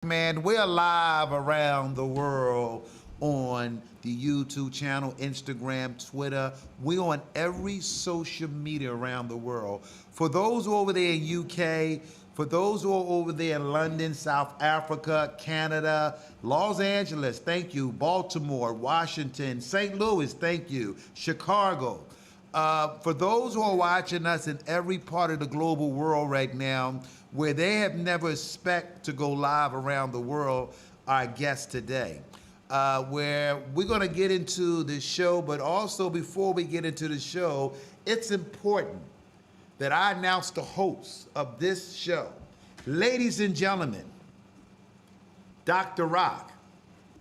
Man, we're live around the world on the YouTube channel, Instagram, Twitter. We're on every social media around the world. For those who are over there in UK, for those who are over there in London, South Africa, Canada, Los Angeles, thank you. Baltimore, Washington, St. Louis, thank you. Chicago. For those who are watching us in every part of the global world right now, where they have never expect to go live around the world, our guest today, where we're going to get into the show, but also before we get into the show, it's important that I announce the host of this show. Ladies and gentlemen, Dr. Rock.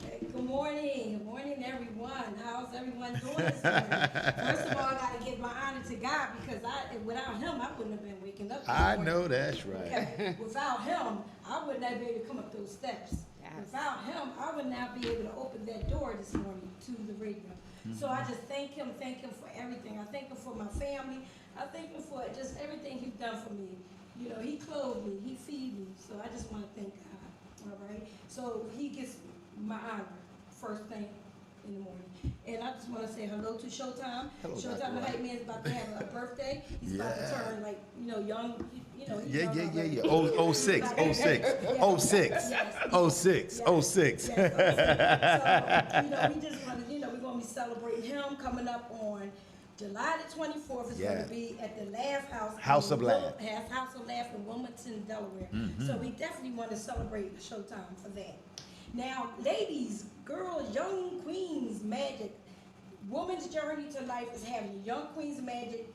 Hey, good morning. Good morning, everyone. How's everyone doing this morning? First of all, I got to give my honor to God because without Him, I wouldn't have been waking up this morning. I know that's right. Okay. Without Him, I would not be able to come up those steps. Yes. Without Him, I would not be able to open that door this morning to the radio. So I just thank Him for everything. I thank Him for my family. I thank Him for just everything He's done for me. You know, He clothed me, He feed me. So I just want to thank God. All right. So He gets my honor first thing in the morning. And I just want to say hello to Showtime. Hello, Showtime, Dr. the White. hype man is about to have a birthday. He's about to turn like, young, he's Yeah. young already. Oh, 06, 06, 06, 06, 06. So, we just want to, we're going to be celebrating him coming up on July the 24th. It's Yeah. going to be at the Laugh House. House of Laugh. House of Laugh in Wilmington, Delaware. So we definitely want to celebrate Showtime for that. Now, ladies, girls, young queens magic. Woman's Journey to Life is having Young Queens Magic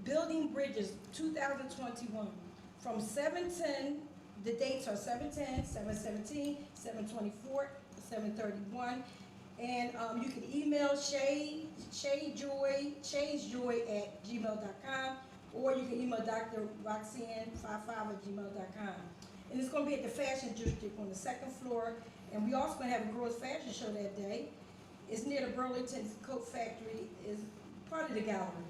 Building Bridges 2021 from 7:10. The dates are 7:10, 7:17, 7:24, 7:31. And you can email shaysjoy@gmail.com, or you can email Dr. Roxanne55@gmail.com. And it's going to be at the Fashion District on the second floor. And we also going to have a girls' fashion show that day. It's near the Burlington Coat Factory. It's part of the gallery.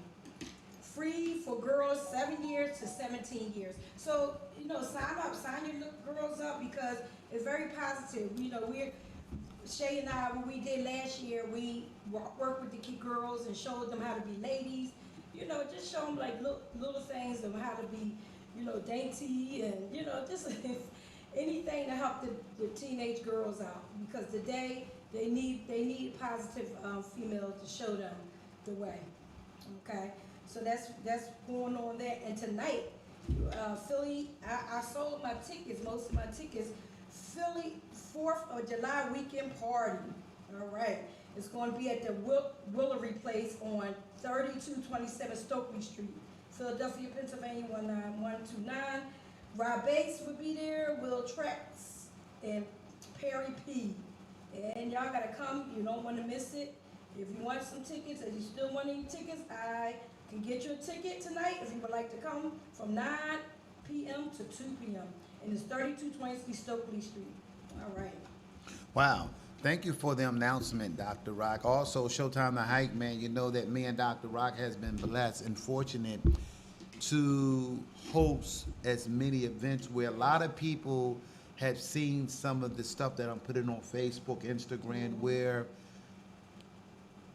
Free for girls 7 years to 17 years. So, sign your girls up because it's very positive. Shay and I, what we did last year, we worked with the key girls and showed them how to be ladies. Just show them like little things of how to be, dainty and, just anything to help the teenage girls out, because today they need positive female to show them the way. Okay, so that's going on there. And tonight, Philly, I sold my tickets, most of my tickets. Philly 4th of July weekend party. All right, it's going to be at the Willery Place on 3227 Stokely Street, Philadelphia, Pennsylvania 19129. Rob Bates will be there, Will Trax, and Perry P. And y'all gotta come, you don't wanna miss it. If you want some tickets, and you still want any tickets, I can get you a ticket tonight if you would like to come from 9 p.m. to 2 p.m. And it's 3220 Stokely Street. All right. Wow. Thank you for the announcement, Dr. Rock. Also, Showtime the Hype Man, you know that me and Dr. Rock has been blessed and fortunate to host as many events where a lot of people have seen some of the stuff that I'm putting on Facebook, Instagram, where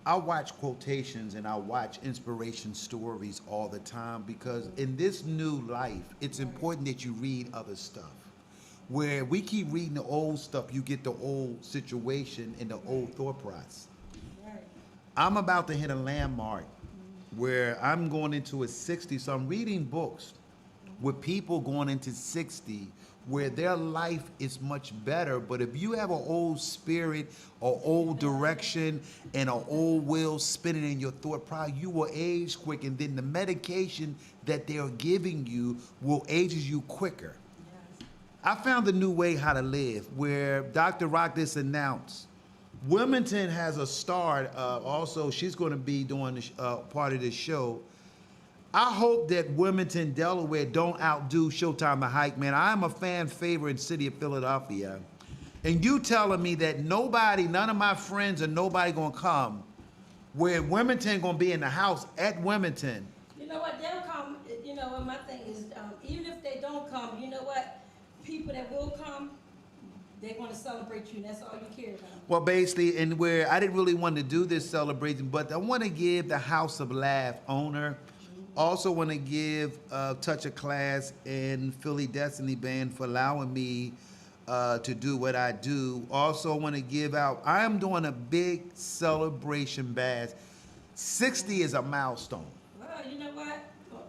I watch quotations and I watch inspiration stories all the time, because in this new life, it's important that you read other stuff. Where we keep reading the old stuff, you get the old situation and the old thought process. Right. I'm about to hit a landmark where I'm going into a 60, so I'm reading books with people going into 60 where their life is much better. But if you have an old spirit or old direction and an old will spinning in your thought process, you will age quick, and then the medication that they're giving you will ages you quicker. Yes. I found a new way how to live, where Dr. Rock this announced. Wilmington has a star, also she's going to be doing part of this show. I hope that Wilmington, Delaware don't outdo Showtime the Hype Man. I'm a fan favorite in the city of Philadelphia. And you telling me that none of my friends or nobody gonna come, where Wilmington gonna be in the house at Wilmington. You know what, they'll come, and my thing is, even if they don't come, you know what, people that will come, They're gonna celebrate you, and that's all you care about. Well, basically, and where I didn't really want to do this celebration, but I want to give the House of Laugh owner, also want to give Touch of Class and Philly Destiny Band for allowing me to do what I do. Also want to give out, I am doing a big celebration bash. 60 is a milestone. Well, you know what?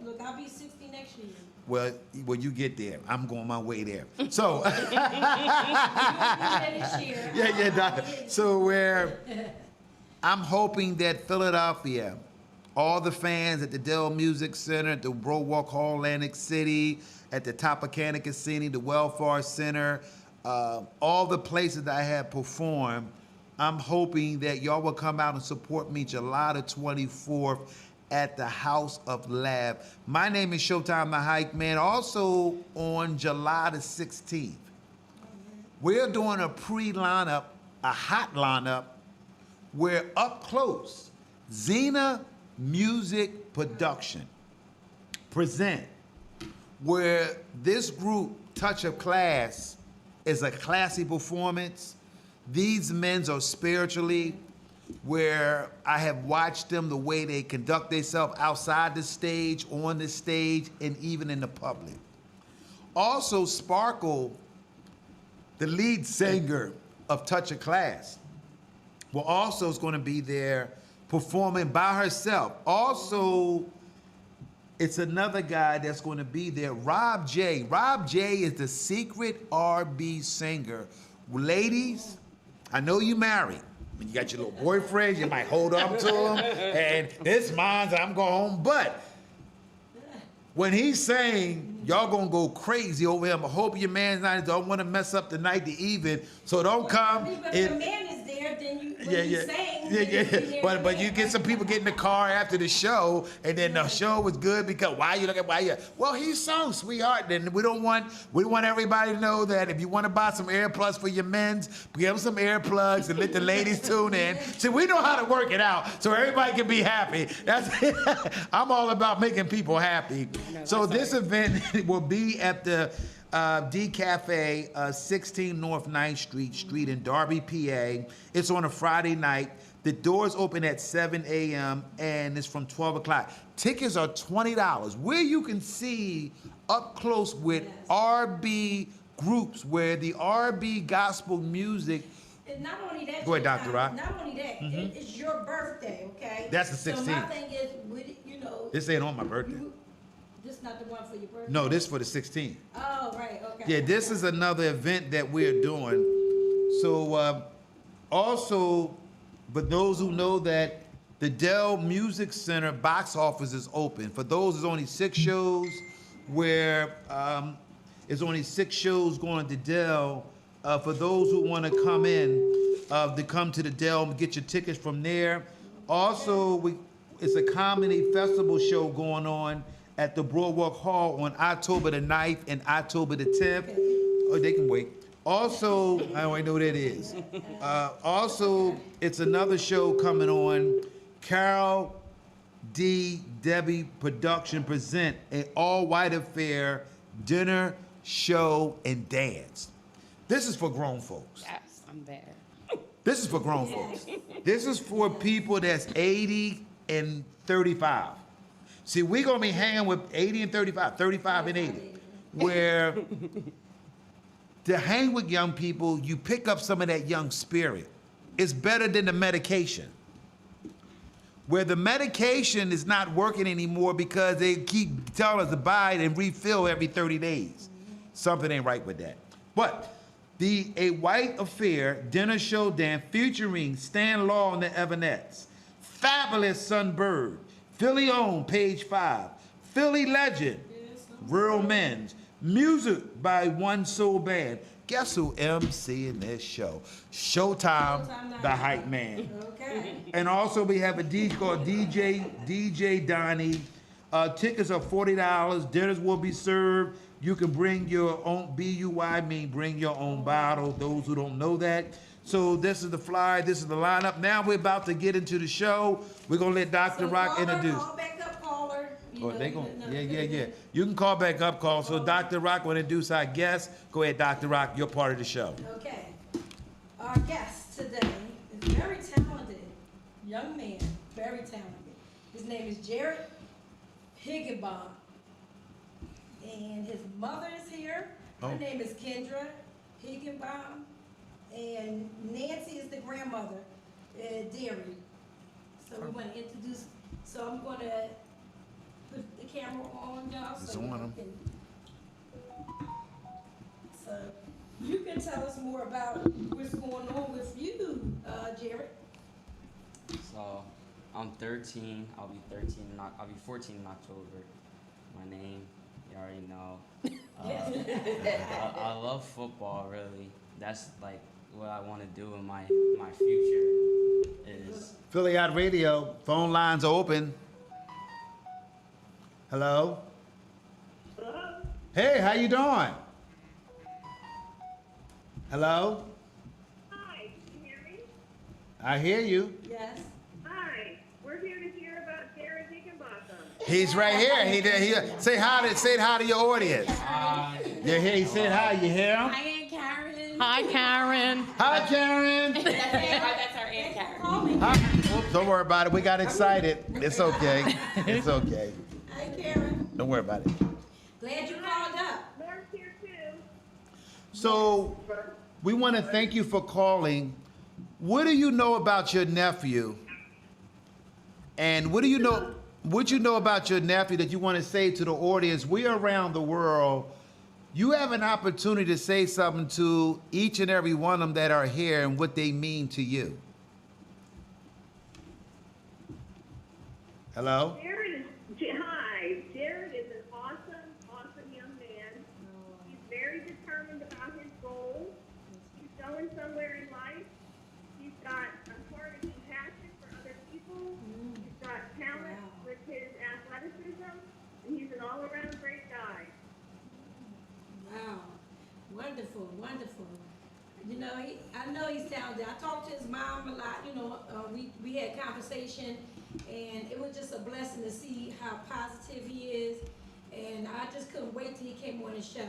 Look, I'll be 60 next year. Well, when you get there, I'm going my way there. So, so where I'm hoping that Philadelphia, all the fans at the Dell Music Center, at the Broadwalk Hall, Atlantic City, at the Topacana Casino, the Welfare Center, all the places that I have performed, I'm hoping that y'all will come out and support me July the 24th at the House of Laugh. My name is Showtime the Hype Man. Also on July the 16th, we're doing a pre-lineup, a hot lineup, where up close, Xena Music Production present, where this group, Touch of Class, is a classy performance. These men are spiritually, where I have watched them, the way they conduct themselves outside the stage, on the stage, and even in the public. Also, Sparkle, the lead singer of Touch of Class, also is going to be there performing by herself. Also, it's another guy that's going to be there, Rob J. Rob J is the secret R&B singer. Ladies, I know you married. When you got your little boyfriends, you might hold on to them, and this mine's, I'm going home. But when he's saying, y'all gonna go crazy over him, I hope your man's not, don't want to mess up the night, the evening, so don't come. But if the man is there, then you, when you sing, But you get some people get in the car after the show, and then the show was good because well, he sung, sweetheart. Then we want everybody to know that if you want to buy some earplugs for your men's, give them some earplugs and let the ladies tune in. See, we know how to work it out so everybody can be happy. That's I'm all about making people happy. So this event will be at the D Cafe, 16 North 9th Street in Darby, PA. It's on a Friday night. The doors open at 7 a.m. and it's from 12 o'clock. Tickets are $20, where you can see up close with R&B groups, where the R&B gospel music. And not only that, go ahead, Dr. Rock. Not only that, it's your birthday, okay? That's the 16th. So my thing is, this ain't on my birthday. This not the one for your birthday? No, this for the 16th. Oh, right, okay. Yeah, this is another event that we're doing. So also, but those who know that the Dell Music Center box office is open. For those, there's only 6 shows, where it's only 6 shows going to Dell. For those who want to come in, to come to the Dell and get your tickets from there. Also, it's a comedy festival show going on at the Broadwalk Hall on October the 9th and October the 10th. Oh, they can wait. Also, I don't even know what that is. Also, it's another show coming on. Carol D. Debbie Production present an all-white affair, dinner, show, and dance. This is for grown folks. Yes, I'm there. This is for grown folks. This is for people that's 80 and 35. See, we're going to be hanging with 80 and 35 and 80, where to hang with young people, you pick up some of that young spirit. It's better than the medication. Where the medication is not working anymore because they keep telling us to buy it and refill every 30 days. Something ain't right with that. But A White Affair dinner show dance featuring Stan Law and the Evanettes, Fabulous Sunbird, Philly Owned, Page 5, Philly Legend, Rural Men's, music by One Soul Band. Guess who MCing this show? Showtime the Hype Man. Okay. And also we have a DJ called DJ Donnie. Tickets are $40. Dinners will be served. You can bring your own, B-U-I mean bring your own bottle, those who don't know that. So this is the flyer, this is the lineup. Now we're about to get into the show. We're gonna let Dr. Rock introduce. Call back up, caller. But know, they gon' no, yeah. You can call back up, call. So Dr. Rock will introduce our guest. Go ahead, Dr. Rock, you're part of the show. Okay. Our guest today is a very talented young man, very talented. His name is Jared Higginbotham. And his mother is here. Her Oh. name is Kendra Higginbotham. And Nancy is the grandmother, Derry. So we want to introduce, so I'm going to put the camera on y'all. It's So on y'all 'em. can- So you can tell us more about what's going on with you, Jared. So, I'm 13. I'll be 13. I'll be 14 in October. My name, you already know. I love football. Really, that's like what I want to do in my future. Is Philly Out Radio, phone lines are open. Hello? Hello? Hey, how you doing? Hello? Hi, can you hear me? I hear you. Yes. Hi, we're here to hear about Jared Higginbotham. He's right here. He say hi to your audience. You hear? He said hi. You hear him? Hi, Aunt Karen. Hi, Karen. Hi, Karen. That's our Aunt Karen. Calling. Hi. Oops, don't worry about it. We got excited. It's okay. It's okay. Hi, Karen. Don't worry about it. Glad you called up. Mark's here too. So, we want to thank you for calling. What do you know about your nephew? And what you know about your nephew that you want to say to the audience? We're around the world. You have an opportunity to say something to each and every one of them that are here and what they mean to you. Hello? Hi, Jared is an awesome young man. He's very determined about his goals. He's going somewhere in life. He's got a heart and compassion for other people. He's got talent with his athleticism, and he's an all-around great guy. Wow. Wonderful, wonderful. You know, I know he's talented. I talked to his mom a lot, you know, we had conversation, and it was just a blessing to see how positive he is, and I just couldn't wait till he came on the show.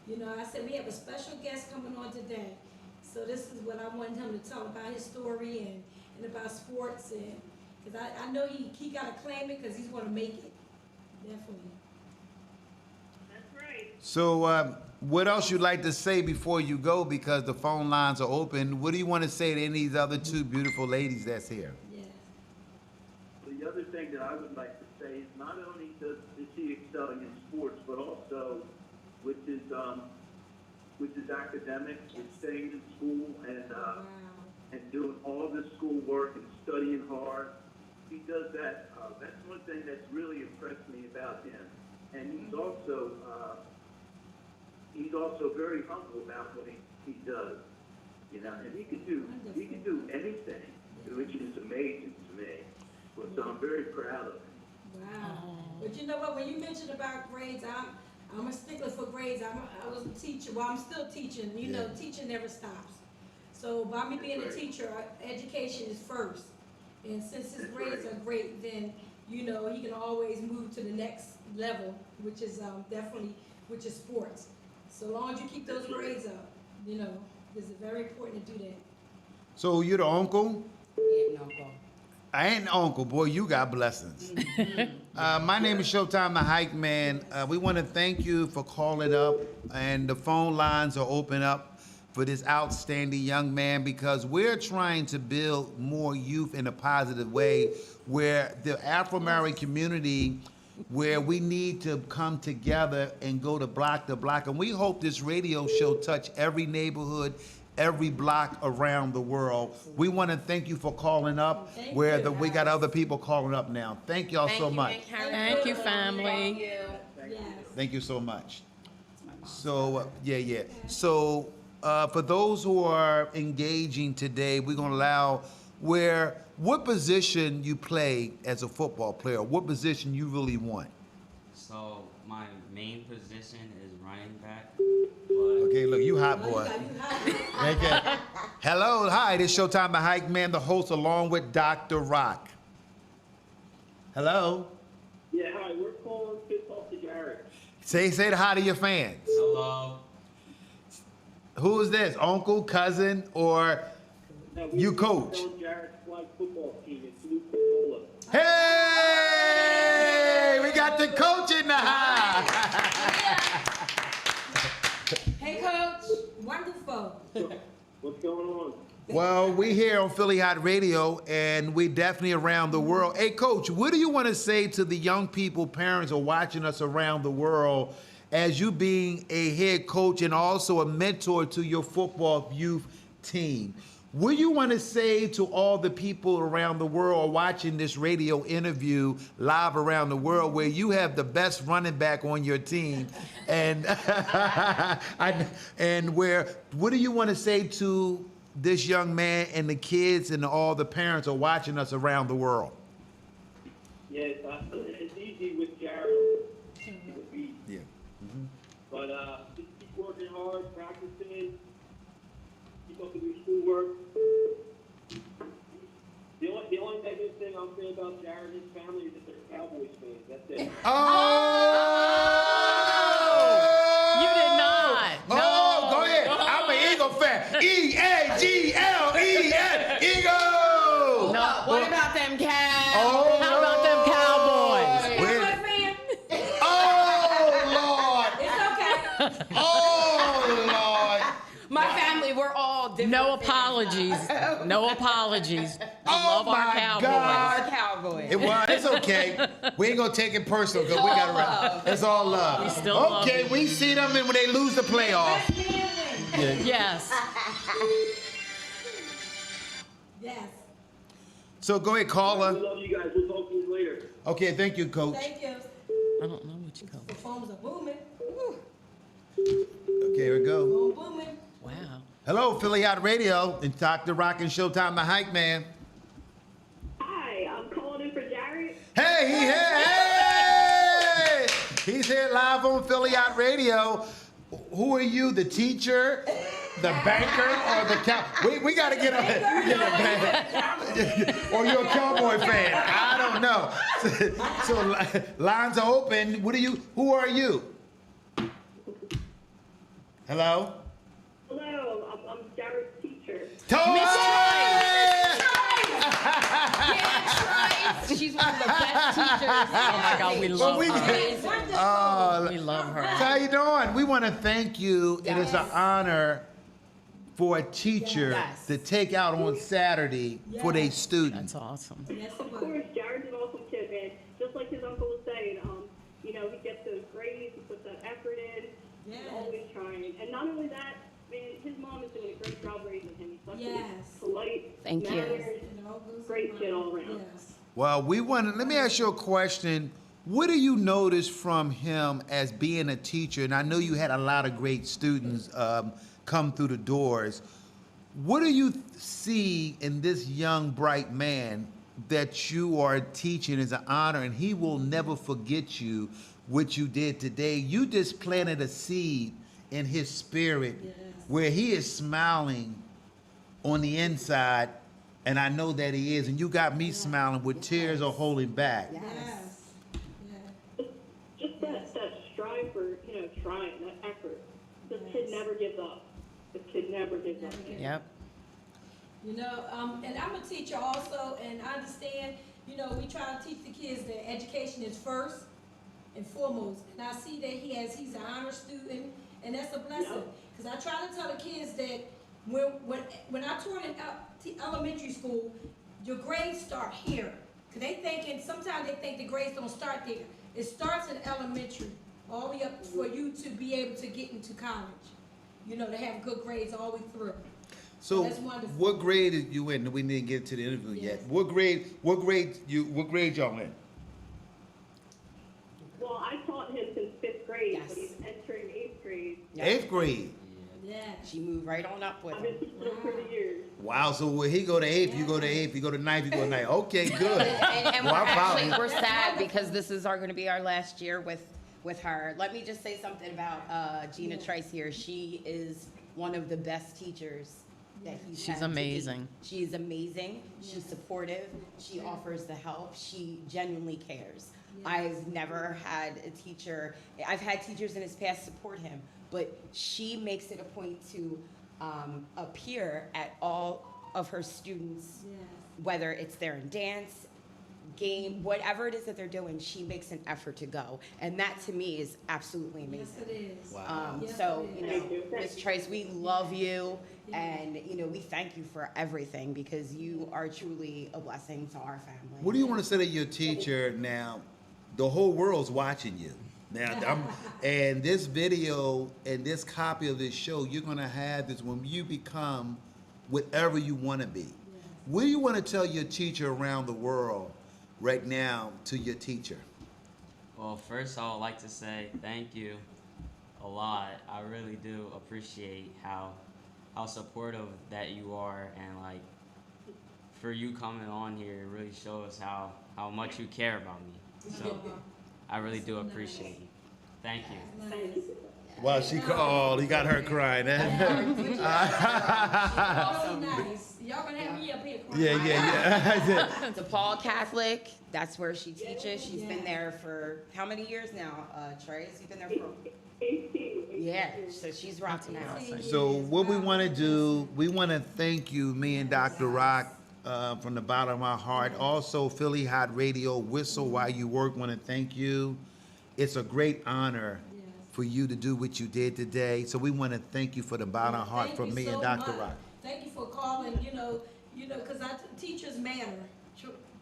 You know, I said, we have a special guest coming on today, so this is what I wanted him to tell about his story and about sports, and, because I know he got to claim it, because he's going to make it, definitely. That's right. So, what else you'd like to say before you go? Because the phone lines are open. What do you want to say to any of these other two beautiful ladies that's here? Yes. The other thing that I would like to say is not only does he excelling in sports, but also with his academics, with staying in school Wow. and doing all the school work and studying hard. He does that. That's one thing that's really impressed me about him. And he's also very humble about what he does. You know, and he can do anything, which is amazing to me. So I'm very proud of him. Wow. But you know what, when you mentioned about grades, I'm a stickler for grades. I was a teacher, well, I'm still teaching, you know, teaching never stops. So by me being a teacher, education is first. And since his grades are great, then, you know, he can always move to the next level, which is which is sports. So long as you keep those grades up, you know, it's very important to do that. So you're the uncle? Aunt and Uncle. I ain't the uncle, boy. You got blessings. My name is Showtime the Hike Man. We want to thank you for calling up, and the phone lines are open up for this outstanding young man, because we're trying to build more youth in a positive way, where the Afro-American community, where we need to come together and go to block, and we hope this radio show touch every neighborhood, every block around the world. We want to thank you for calling up, Thank where you. we got other people calling up now. Thank y'all so much. Aunt Karen. Thank you, family. Yes. Thank you so much. So, yeah. So, for those who are engaging today, we're going to allow what position you play as a football player, what position you really want. so my main position is running back. Okay, look, you hot boy. Okay. Hello, hi, this is Showtime the Hike Man, the host, along with Dr. Rock. Hello. Yeah, hi. We're calling Say hi to your fans. Hello. Who is this? Uncle, cousin, or you coach? Jared's flag football team in Blue Cola. Hey, we got the coach in the house. Hey, Coach. Wonderful. What's going on? Well, we here on Philly Hot Radio, and we definitely around the world. Hey, Coach, what do you want to say to the young people, parents, are watching us around the world, as you being a head coach and also a mentor to your football youth team? What do you want to say to all the people around the world watching this radio interview live around the world, where you have the best running back on your team, and what do you want to say to this young man and the kids and all the parents are watching us around the world? Yeah, it's easy with Jared. Yeah. But just keep working hard, practicing, keep up with your schoolwork. The only negative thing I'll say about Jared and his family is that they're Cowboys fans. That's it. Oh! You did not. Oh, go ahead. I'm an Eagle fan. E-A-G-L-E-S. Eagle! No, what about them cows? Oh, How about them Cowboys? Wait. Cowboy fan? Oh, Lord. It's okay. Oh, Lord. My family, we're all different. No fans. apologies. No apologies. We Oh, love our my Cowboys. God. We're Cowboys. It's okay. We ain't gonna take it personal because we got love. It's all love. We still love Okay, you. we see them when they lose the playoff. Best man win. Yes. Yes. So go ahead, caller. We love you guys. We'll talk to you later. Okay, thank you, Coach. Thank you. I don't know what you call The it. phones are booming. Woo. Okay, here we go. Phone booming. Wow. Hello, Philly Hot Radio and Dr. Rock and Showtime, the Hype Man. Hi, I'm calling in for Jared. Hey, he's here live on Philly Hot Radio. Who are you, the teacher, the banker, or the cow? We got to get a or you're a Cowboy fan. I don't know. So lines are open. Who are you? Hello? Hello, I'm Jared's teacher. She's one of the best teachers. Oh my God, we love her. Wonderful. We love her. How you doing? We want to thank you. It is an honor for a teacher Yes. to take out on Saturday for their That's students. awesome. Yes, it Of was. course, Jared's an awesome kid, man. Just like his uncle was saying, he gets those grades, he puts that effort in, Yes. he's always trying. And not only that, man, his mom is doing a great job raising him. He's such Yes. a polite, Thank you. manners. You know, goes Great around. kid all around. Yes. Well, let me ask you a question. What do you notice from him as being a teacher? And I know you had a lot of great students come through the doors. What do you see in this young, bright man that you are teaching as an honor, and he will never forget you, what you did today? You just planted a seed in his spirit Yes. where he is smiling on the inside, and I know that he is, and you got me smiling with tears are holding back. Yes. Yeah. Just that strive for, trying, that effort. This kid never gives up. This kid never gives up. Yep. You know, and I'm a teacher also, and I understand, we try to teach the kids that education is first and foremost. And I see that he's an honor student, and that's a blessing. Because I try to tell the kids that when I taught in elementary school, your grades start here. Because sometimes they think the grades don't start there. It starts in elementary, all the way up for you to be able to get into college. To have good grades all the way through. So, That's wonderful. what grade are you in? We didn't get to the interview Yes. yet. What grade y'all in? Well, I taught him since 5th grade, Yes. but he's entering 8th grade. Eighth grade. Yeah. She moved right on up with I've been him. teaching him for the years. Wow. So when he go to eighth, you go to eighth. You go to ninth, you go to ninth. Okay, good. And Well, I'm proud of you. we're sad because this is going to be our last year with her. Let me just say something about Gina Trice here. She is one of the best teachers that he's She's had to be. amazing. She is amazing. She's supportive. She offers the help. She genuinely cares. I've never had a teacher, I've had teachers in his past support him, but she makes it a point to appear at all of her students, whether it's there in dance, game, whatever it is that they're doing, she makes an effort to go. And that to me is absolutely amazing. Yes, it is. Wow. Yes, So, it you is. know, Ms. Trice, we love you, and, you know, we thank you for everything, because you are truly a blessing to our family. What do you want to say to your teacher now? The whole world's watching you. Now, and this video and this copy of this show, you're going to have this when you become whatever you want to be. What do you want to tell your teacher around the world right now to your teacher? Well, first I would like to say thank you a lot. I really do appreciate how supportive that you are, and like for you coming on here, it really shows how much you care about me. So I really do appreciate you. Thank you. Well, she called. He got her crying. Really nice. Y'all gonna have me up here crying. Yeah. DePaul Catholic, that's where she teaches. She's been there for how many years now, Trace? You've been there for... Yeah, so she's rocking out. So what we want to do, we want to thank you, me and Dr. Rock, from the bottom of our heart. Also, Philly Hot Radio, Whistle While You Work, want to thank you. It's a great honor for you to do what you did today. So we want to thank you for the bottom of our heart from me and Dr. Rock. Thank you for calling, you know, because teachers matter,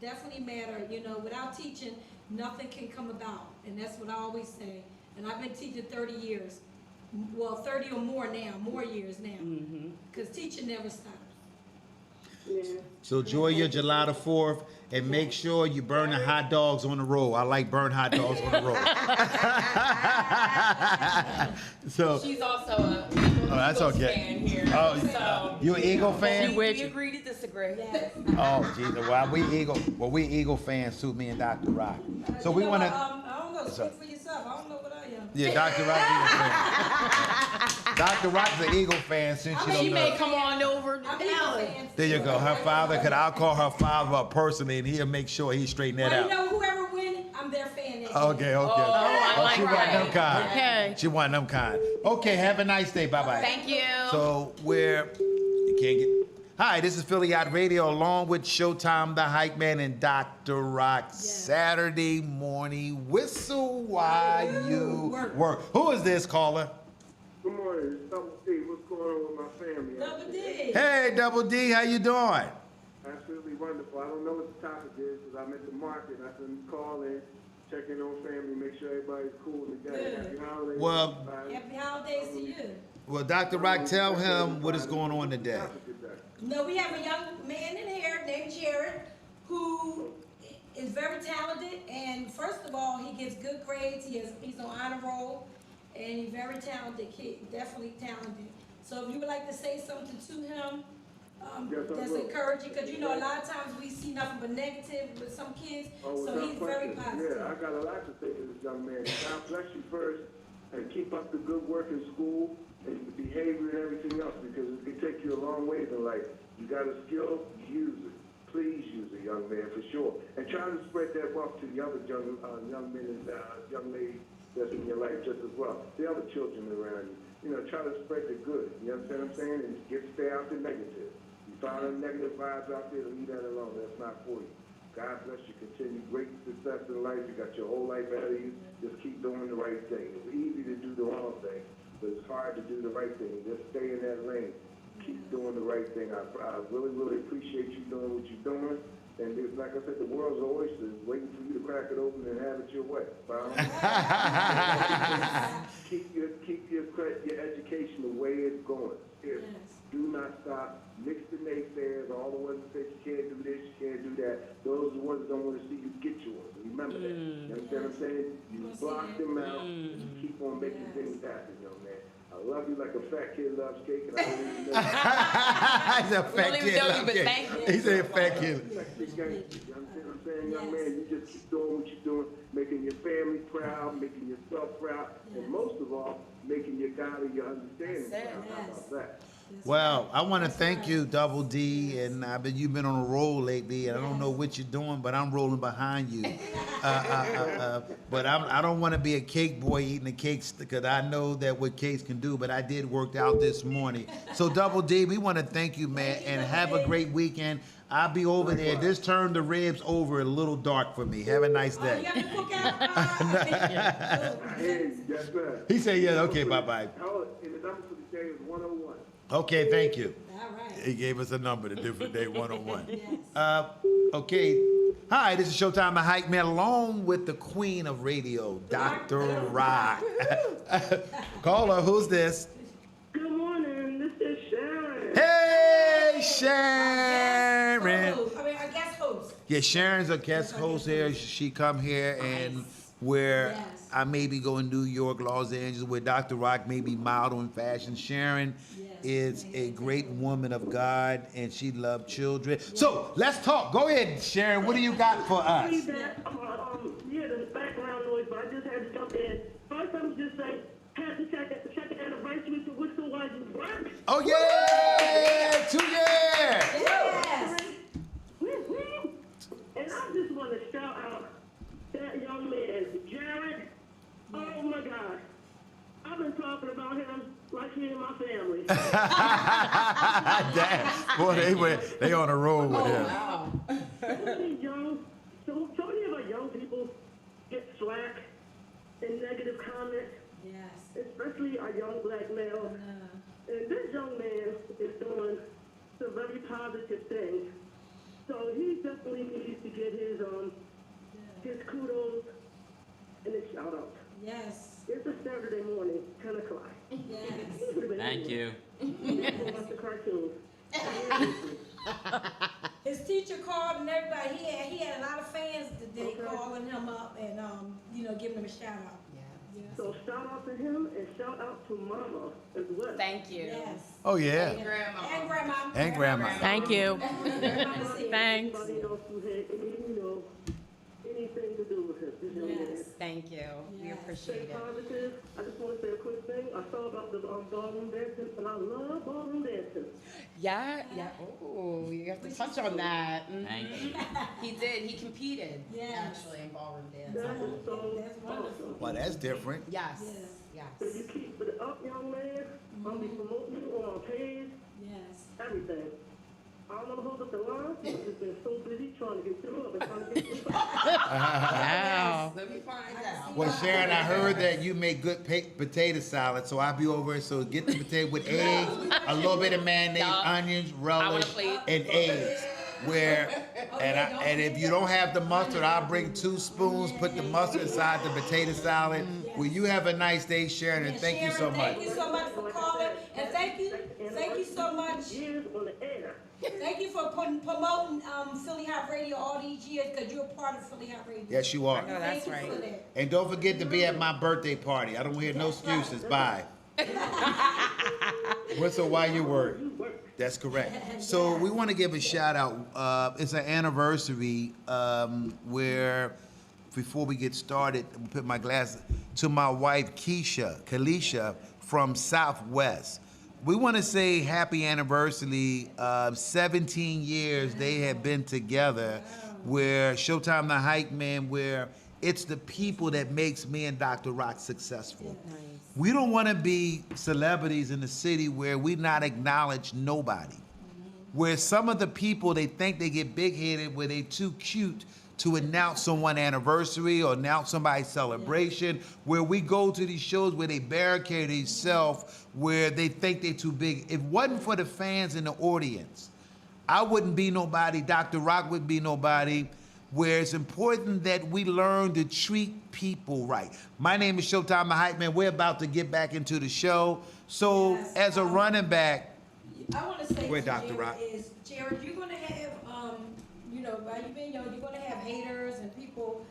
definitely matter. You know, without teaching, nothing can come about. And that's what I always say. And I've been teaching 30 years. Well, 30 or more now, more years now. Because teaching never stops. So enjoy your July the 4th, and make sure you burn the hot dogs on the road. I like burnt hot dogs on the road. So, She's also a that's Eagles okay. fan here. Oh, so you an Eagle fan? we agree to disagree. Oh, Jesus. Well, we Eagle fans too, me and Dr. Rock. So we want to. I don't know, speak for yourself. I don't know what I am. Yeah, Dr. Rock Eagle fan. Dr. Rock's an Eagle fan since you She don't may know. come on over to I'm Eagle Ellen. fan. There you go. Her father, because I'll call her father up personally, and he'll make sure he straighten that Well, you out. know, whoever wins, I'm their fan. that Okay. year. I like She want that. them kind. Okay. She want them kind. Okay, have a nice day. Bye-bye. Thank you. So you can't get. Hi, this is Philly Hot Radio along with Showtime, the Hype Man, and Dr. Rock. Saturday morning whistle while you work. Who is this caller? Good morning, it's Double D. What's going on with my family? Double D. Hey, Double D, how you doing? Absolutely wonderful. I don't know what the topic is because I'm at the market. I can call in, check in on family, make sure everybody's cool together. Happy holidays. Well- everybody. Happy holidays to you. Well, Dr. Rock, tell him what is going on today. No, we have a young man in here named Jared who is very talented, and first of all, he gets good grades. He's on honor roll, and he's very talented kid, definitely talented. So if you would like to say something to him, Yes, I that's will. encouraging, because you know a lot of times we see nothing but negative with some kids, Oh, so without he's very question. positive. Yeah, I got a lot to say to this young man. God bless you first, and keep up the good work in school and the behavior and everything else, because it can take you a long way in life. You got a skill, use it. Please use it, young man, for sure. And try to spread that wealth to the other young men and young ladies that's in your life just as well. The other children around you. You know, try to spread the good. You understand what I'm saying? And stay out the negative. You find them negative vibes out there, leave that alone. That's not for you. God bless you. Continue great success in life. You got your whole life ahead of you. Just keep doing the right thing. It's easy to do the wrong thing, but it's hard to do the right thing. Just stay in that lane. Keep doing the right thing. I really, really appreciate you doing what you're doing. And it's, like I said, the world's an oyster, waiting for you to crack it open and have it your way. keep your education the way it's going. Seriously. Do not stop. Mix the naysayers, all the ones that say you can't do this, you can't do that. Those are the ones that don't want to see you get yours. Remember that. You understand what I'm saying? You block them out and you keep on making things happen, young man. I love you like a fat kid loves cake, and I don't even know. He's a fat don't even kid. know you, love but it. thank you. He said fat kid. You understand what I'm saying, young man? You just keep doing what you're doing, making your family proud, making yourself proud, and most of all, making your God and your understanding That's it, proud. How about that? Well, I want to That's thank right. you, Double D, and you've been on a roll lately, and I don't know what you're doing, but I'm rolling behind you. But I don't want to be a cake boy eating the cakes because I know that what cakes can do, but I did work out this morning. So, Double D, we want to thank you, man, Thank you, and Double have a D. great weekend. I'll be over there. This turned the ribs over a little dark for me. Have a nice Oh, you day. got the cookout? Hey, yes, sir. He said, yeah, okay, bye-bye. Oh, and the number for the day is 101. Okay, thank you. All right. He gave us a number, the different day 101. Yes. Okay. Hi, this is Showtime the Hype Man, along with the queen of radio, Dr. Rock. Caller, who's this? Good morning, this is Sharon. Hey, Sharon. Co-host. I mean, our guest host. Yeah, Sharon's a guest host here. She come here and where Yes. I may be going New York, Los Angeles, where Dr. Rock may be model in fashion. Sharon is a great woman of God, and she loves children. So let's talk. Go ahead, Sharon. What do you got for us? See that, yeah, the background noise, but I just had to jump in. First, I'm just saying, happy second anniversary to Whistle While You Work. Oh yeah, 2 years. Yes. Woo-hoo. And I just want to shout out that young man, Jared. Oh my God. I've been talking about him like he in my family. Damn. Boy, they on a roll with him. So many of our young people get slack and negative comments, Yes. especially our young black males. And this young man is doing some very positive things. So he definitely needs to get his kudos and his shout out. Yes. It's a Saturday morning, 10 o'clock. Yes. Thank you. Watch the cartoons. His teacher called and everybody. He had a lot of fans today calling him up and giving him a shout out. Yeah. So shout out to him and shout out to Mama as well. Thank you. Yes. Oh yeah. And grandma. And grandma. Thank you. Grandma's here. Thanks. Anybody else who had anything to do with it, this young man. Yes. Thank you. We Yes. appreciate Stay it. positive. I just want to say a quick thing. I saw about the ballroom dancing, and I love ballroom dancing. Yeah. Oh, you have to touch on that. Mhm. Thank you. He did. He competed Yes. actually in ballroom dance. That is so That's wonderful. awesome. Well, that's different. Yes. Yes. So you Yes. keep it up, young man. I'll be promoting you on page, Yes. everything. I don't know who hold up the line. I've just been so busy trying to get through it and trying to get through it. Wow. Let me find out. Well, Sharon, I heard that you make good potato salad, so I'll be over. So get the potato with eggs, a little bit of mayonnaise, No. onions, I want relish, a plate. and eggs. And if you don't have the mustard, I'll bring 2 spoons. Put the mustard inside the potato salad. Well, you have a nice day, Sharon, and thank you so much. Thank you so much for calling, and thank you so much. Years on the air. Thank you for promoting Philly Hot Radio all these years because you're a part of Philly Hot Radio. Yes, you are. No, that's Thank you right. for that. And don't forget to be at my birthday party. I don't hear no excuses. Bye. Whistle while you work. That's correct. So we want to give a shout out. It's an anniversary where, before we get started, I put my glass to my wife Kalisha from Southwest. We want to say happy anniversary. 17 years they have been together. Where Showtime the Hype Man, where it's the people that makes me and Dr. Rock successful. Nice. We don't want to be celebrities in the city where we not acknowledge nobody. Where some of the people, they think they get big-headed, where they too cute to announce someone's anniversary or announce somebody's celebration, where we go to these shows where they barricade themselves, where they think they're too big. If it wasn't for the fans in the audience, I wouldn't be nobody, Dr. Rock wouldn't be nobody, where it's important that we learn to treat people right. My name is Showtime the Hype Man. We're about to get back into the show. So Yes. as a running back, I want to say Wait, to Dr. Jared Rock. is, Jared, you're going to have, while you've been young, you're going to have haters and people,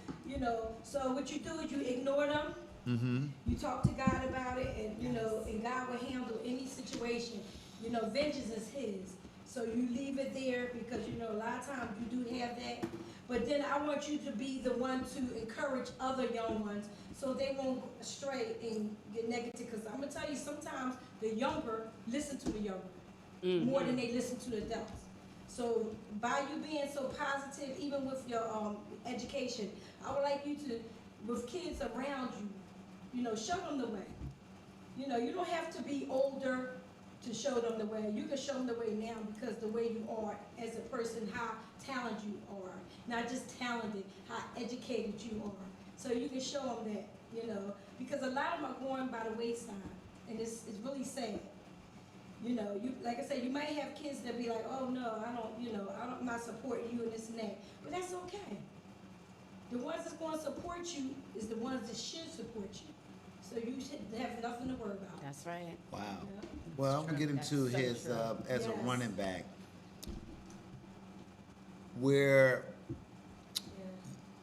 so what you do is you ignore them. You talk to God about it, and, and God will handle any situation. Vengeance is his. So you leave it there because, a lot of times you do have that. But then I want you to be the one to encourage other young ones so they won't astray and get negative. Because I'm going to tell you, sometimes the younger listen to the younger. more than they listen to the adults. So by you being so positive, even with your education, I would like you to, with kids around you, show them the way. You don't have to be older to show them the way. You can show them the way now because the way you are as a person, how talented you are. Not just talented, how educated you are. So you can show them that, because a lot of them are going by the wayside, and it's really sad. You like I said, you might have kids that be like, oh no, I'm not supporting you and this and that, but that's okay. The ones that's going to support you is the ones that should support you. So you should have nothing to worry about. That's right. Wow. Yeah. Well, I'm gonna get That's into so his true. as a Yes. running back, where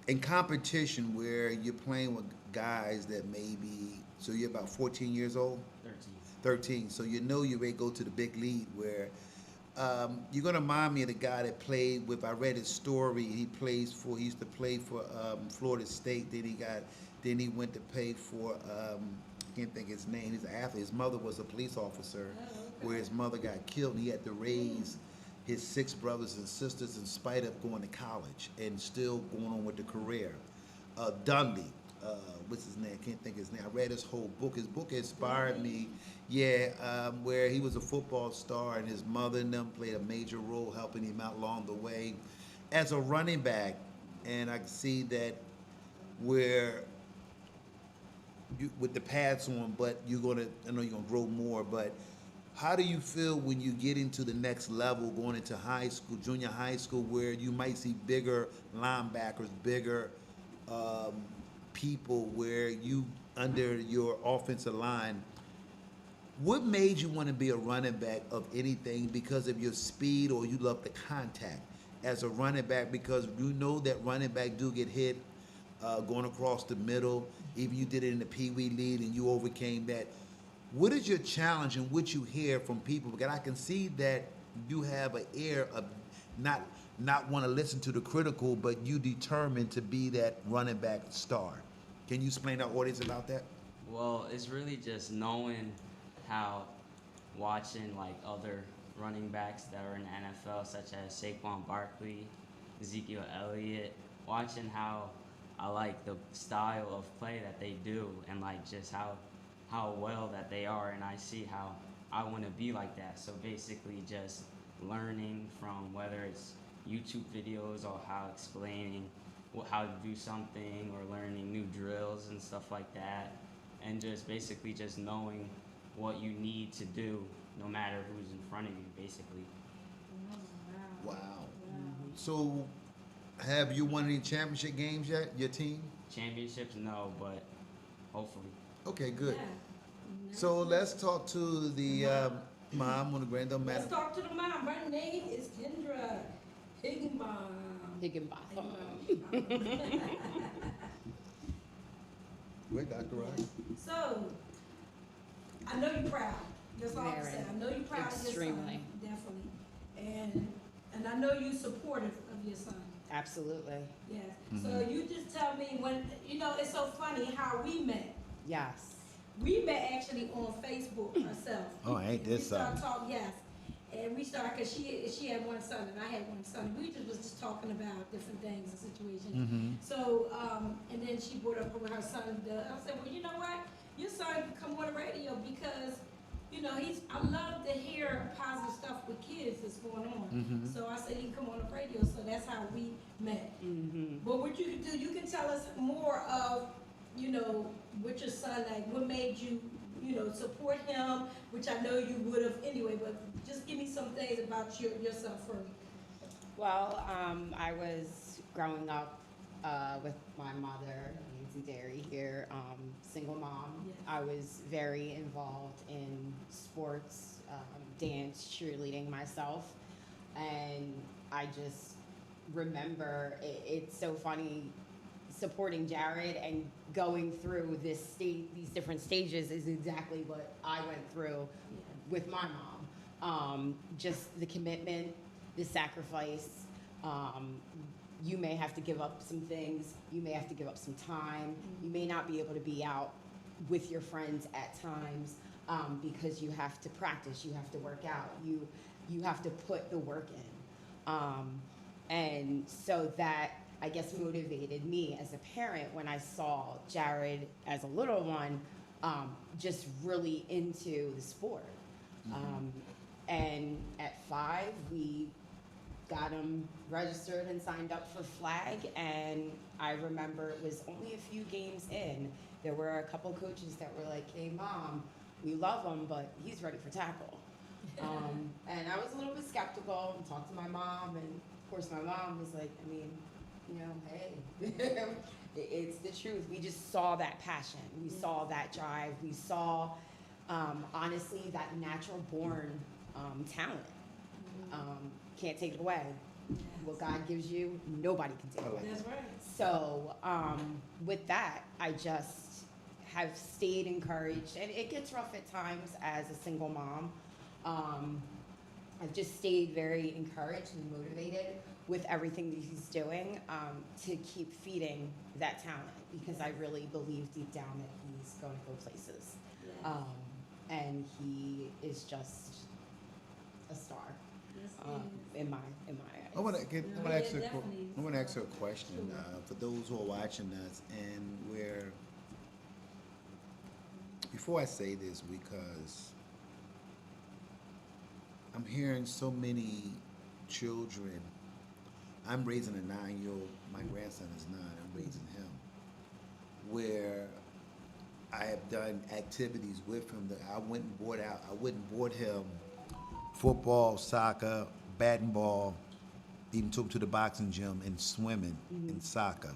in competition, where you're playing with guys that maybe, so you're about 14 years old, 13. So you know you're ready to go to the big league. Where you're gonna remind me of the guy that played with. I read his story. He used to play for Florida State. Then he went to play for. I can't think his name. He's an athlete. His mother was a police officer, where his mother got killed. And he had to raise his 6 brothers and sisters in spite of going to college and still going on with the career. Dundee, what's his name? I can't think of his name. I read his whole book. His book inspired me. Yeah, where he was a football star and his mother and them played a major role helping him out along the way as a running back. And I can see that where with the pads on, but I know you're gonna grow more, but how do you feel when you get into the next level, going into high school, junior high school, where you might see bigger linebackers, bigger people, where you, under your offensive line, what made you want to be a running back of anything? Because of your speed, or you love the contact as a running back? Because you know that running back do get hit going across the middle. Even you did it in the Pee Wee League and you overcame that. What is your challenge and what you hear from people? Because I can see that you have an air of not want to listen to the critical, but you determined to be that running back star. Can you explain to our audience about that? Well, it's really just knowing how watching like other running backs that are in the NFL, such as Saquon Barkley, Ezekiel Elliott, watching how I like the style of play that they do and like just how well that they are, and I see how I want to be like that. So basically just learning from whether it's YouTube videos or how explaining how to do something, or learning new drills and stuff like that, and just basically just knowing what you need to do no matter who's in front of you, basically. Wow. So, have you won any championship games yet, your team? Championships, no, but hopefully. Okay, good. Yeah. So let's talk to the mom on the granddaughter. Let's talk to the mom. Her name is Kendra Higginbottom. Higginbotham. Wait, Dr. Ross. So, I know you're proud. That's all I'm Very. saying. I know you're proud of your Extremely. son. Definitely. And I know you're supportive of your son. Absolutely. Yes. So you just tell me when, it's so funny how we met. Yes. We met actually on Facebook ourselves. Oh, ain't this We started something? talking, yes. And we started, because she had one son and I had one son. We was just talking about different things and situations. So, and then she brought up with her son. I said, well, you know what? Your son can come on the radio because, I love to hear positive stuff with kids that's going on. So I said he can come on the radio. So that's how we met. But what you can do, you can tell us more of, what your son, like, what made you, support him, which I know you would have anyway, but just give me some things about yourself first. Well, I was growing up with my mother, Nancy Derry here, single mom. Yes. I was very involved in sports, dance, cheerleading myself, and I just remember it's so funny supporting Jared and going through these different stages is exactly what I went through with my mom. Just the commitment, the sacrifice. You may have to give up some things. You may have to give up some time. You may not be able to be out with your friends at times. because you have to practice, you have to work out, you have to put the work in. And so that, I guess, motivated me as a parent when I saw Jared as a little one just really into the sport. And at 5, we got him registered and signed up for flag, and I remember it was only a few games in, there were a couple coaches that were like, hey mom, we love him, but he's ready for tackle. And I was a little bit skeptical and talked to my mom, and of course my mom was like, I mean, you know, hey, it's the truth. We just saw that passion, we saw that drive, we saw honestly that natural born talent. Can't take it away. What God gives you, nobody can take away. That's right. So with that, I just have stayed encouraged, and it gets rough at times as a single mom. I've just stayed very encouraged and motivated with everything that he's doing to keep feeding that talent, because I really believe deep down that he's going to go places. Yeah. And he is just a star in my eyes. I want to ask her. definitely. I want to ask her a question for those who are watching us, and where. Before I say this, because I'm hearing so many children. I'm raising a 9-year-old. My grandson is 9. I'm raising him. Where I have done activities with him that I wouldn't board him football, soccer, bat and ball, even took him to the boxing gym and swimming and soccer.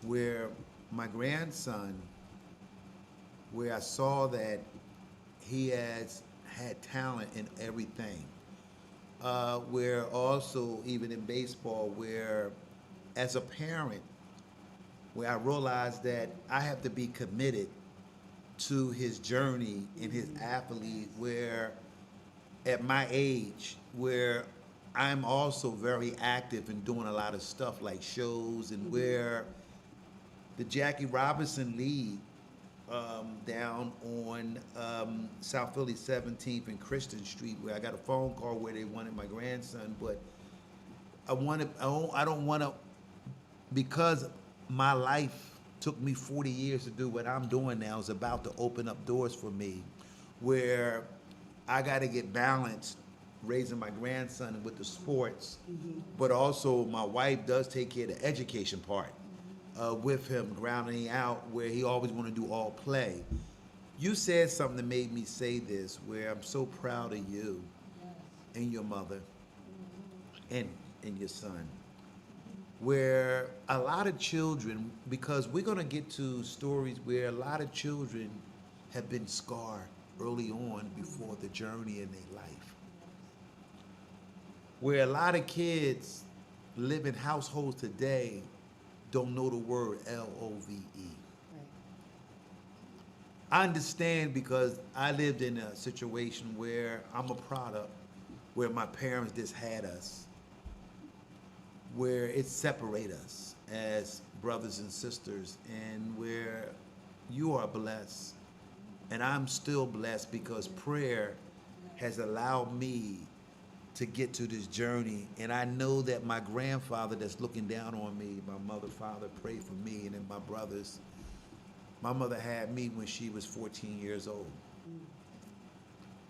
Where my grandson, where I saw that he has had talent in everything. Where also, even in baseball, where as a parent, where I realized that I have to be committed to his journey and his athlete, where at my age, where I'm also very active in doing a lot of stuff like shows, and where the Jackie Robinson League down on South Philly 17th and Christian Street, where I got a phone call where they wanted my grandson, but I don't want to, because my life took me 40 years to do what I'm doing now, is about to open up doors for me, where I got to get balanced raising my grandson with the sports, but also my wife does take care of the education part with him, grounding out, where he always want to do all play. You said something that made me say this, where I'm so proud of you and your mother and your son, where a lot of children, because we're going to get to stories where a lot of children have been scarred early on before the journey in their life, where a lot of kids live in households today don't know the word LOVE. Right. I understand, because I lived in a situation where I'm a product, where my parents just had us, where it separate us as brothers and sisters, and where you are blessed, and I'm still blessed, because prayer has allowed me to get to this journey. And I know that my grandfather that's looking down on me, my mother, father, prayed for me, and then my brothers. My mother had me when she was 14 years old,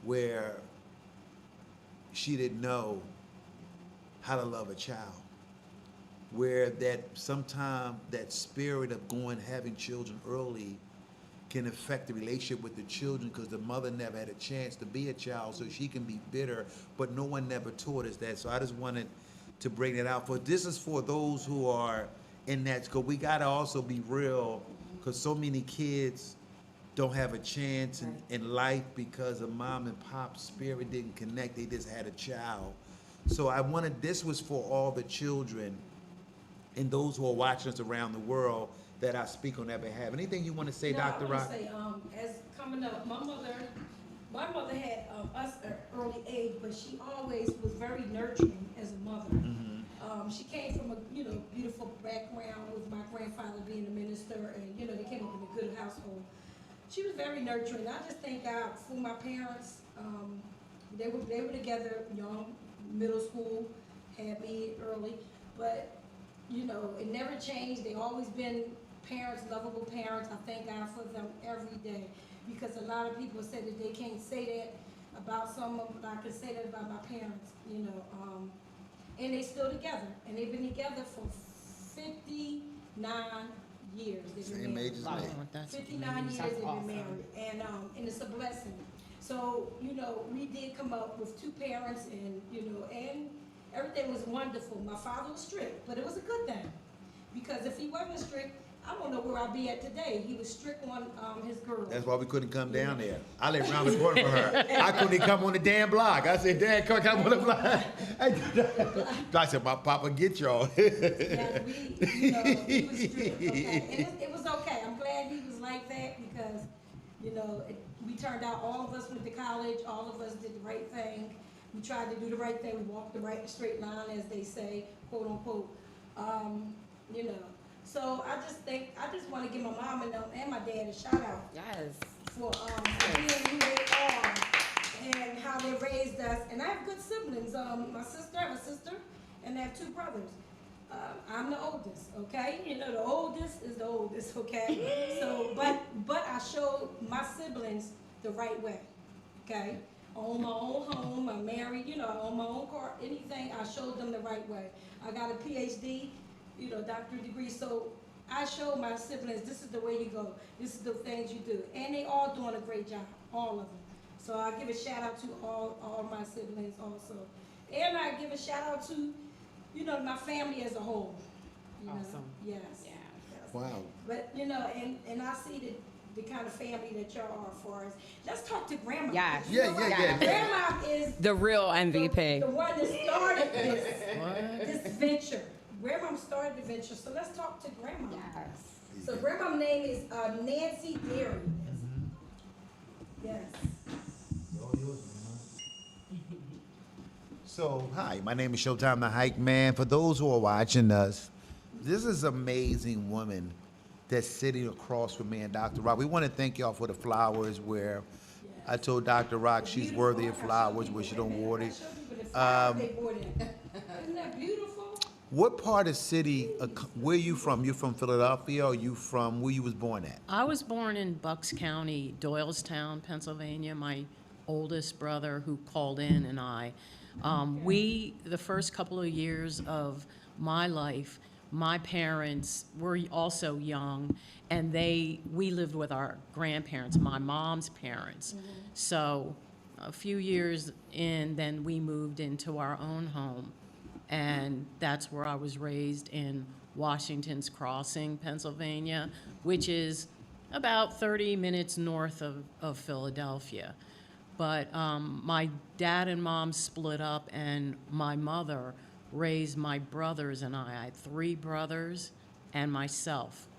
where she didn't know how to love a child, where that sometimes that spirit of having children early can affect the relationship with the children, because the mother never had a chance to be a child, so she can be bitter, but no one never taught us that. So I just wanted to bring that out. This is for those who are in that, because we got to also be real, because so many kids don't have a chance in life because of mom and pop's spirit didn't connect. They just had a child. So this was for all the children and those who are watching us around the world, that I speak on their behalf. Anything you want to say, Dr. Rock? I want to say, as coming up, my mother had us at an early age, but she always was very nurturing as a mother. She came from a beautiful background with my grandfather being a minister, and they came up in a good household. she was very nurturing. I just thank God for my parents. They were together, young, middle school, had me early, but you know, it never changed. They always been parents, lovable parents. I thank God for them every day, because a lot of people say that they can't say that about someone, but I can say that about my parents, you know. And they still together, and they've been together for 59 years. They've been Same married. age as Wow. me. 59 years That's they've awesome. been married, and it's a blessing. So, you know, we did come up with 2 parents, and, you know, and everything was wonderful. My father was strict, but it was a good thing, because if he wasn't strict, I don't know where I'd be at today. He was strict on his girls. That's why we couldn't come down there. I lived around the corner from her. I couldn't even come on the damn block. I said, Dad, come on the block. I said, my papa get y'all. Yeah, you know, he was strict, okay, and it was okay. I'm glad he was like that, because, you know, we turned out, all of us went to college, all of us did the right thing. We tried to do the right thing, we walked the right straight line, as they say, quote unquote. You know, so I just want to give my mom and my dad a shout out Yes. for being who they are and how they raised us. And I have good siblings. I have a sister, and I have 2 brothers. I'm the oldest, okay? You know, the oldest is the oldest, okay? So, but I showed my siblings the right way, okay? I own my own home, I'm married, you know, I own my own car, anything, I showed them the right way. I got a PhD, you know, doctorate degree, so I showed my siblings, this is the way you go, this is the things you do. And they all doing a great job, all of them. So I give a shout out to all my siblings also. And I give a shout out to, you know, my family as a whole. You know? Awesome. Yes. Yeah. Yes. Wow. But, you know, and I see the kind of family that y'all are for us. Let's talk to Grandma. Yes. You know Yeah, what? yeah. Grandma is The real the MVP. one that started this venture. Grandma started the venture, so let's talk to Grandma. Yes. So Grandma's name is Nancy Derry. Yes. So, hi, my name is Showtime the Hike Man. For those who are watching us, this is an amazing woman that's sitting across from me and Dr. Rock. We want to thank y'all for the flowers where I told Dr. Rock she's worthy of flowers where she don't water it. Isn't that beautiful? What part of city, where you from? You from Philadelphia, or you from where you was born at? I was born in Bucks County, Doylestown, Pennsylvania. My oldest brother, who called in, and I, the first couple of years of my life, my parents were also young, and we lived with our grandparents, my mom's parents. So a few years in, then we moved into our own home, and that's where I was raised, in Washington's Crossing, Pennsylvania, which is about 30 minutes north of Philadelphia. But my dad and mom split up, and my mother raised my brothers and I had 3 brothers and myself.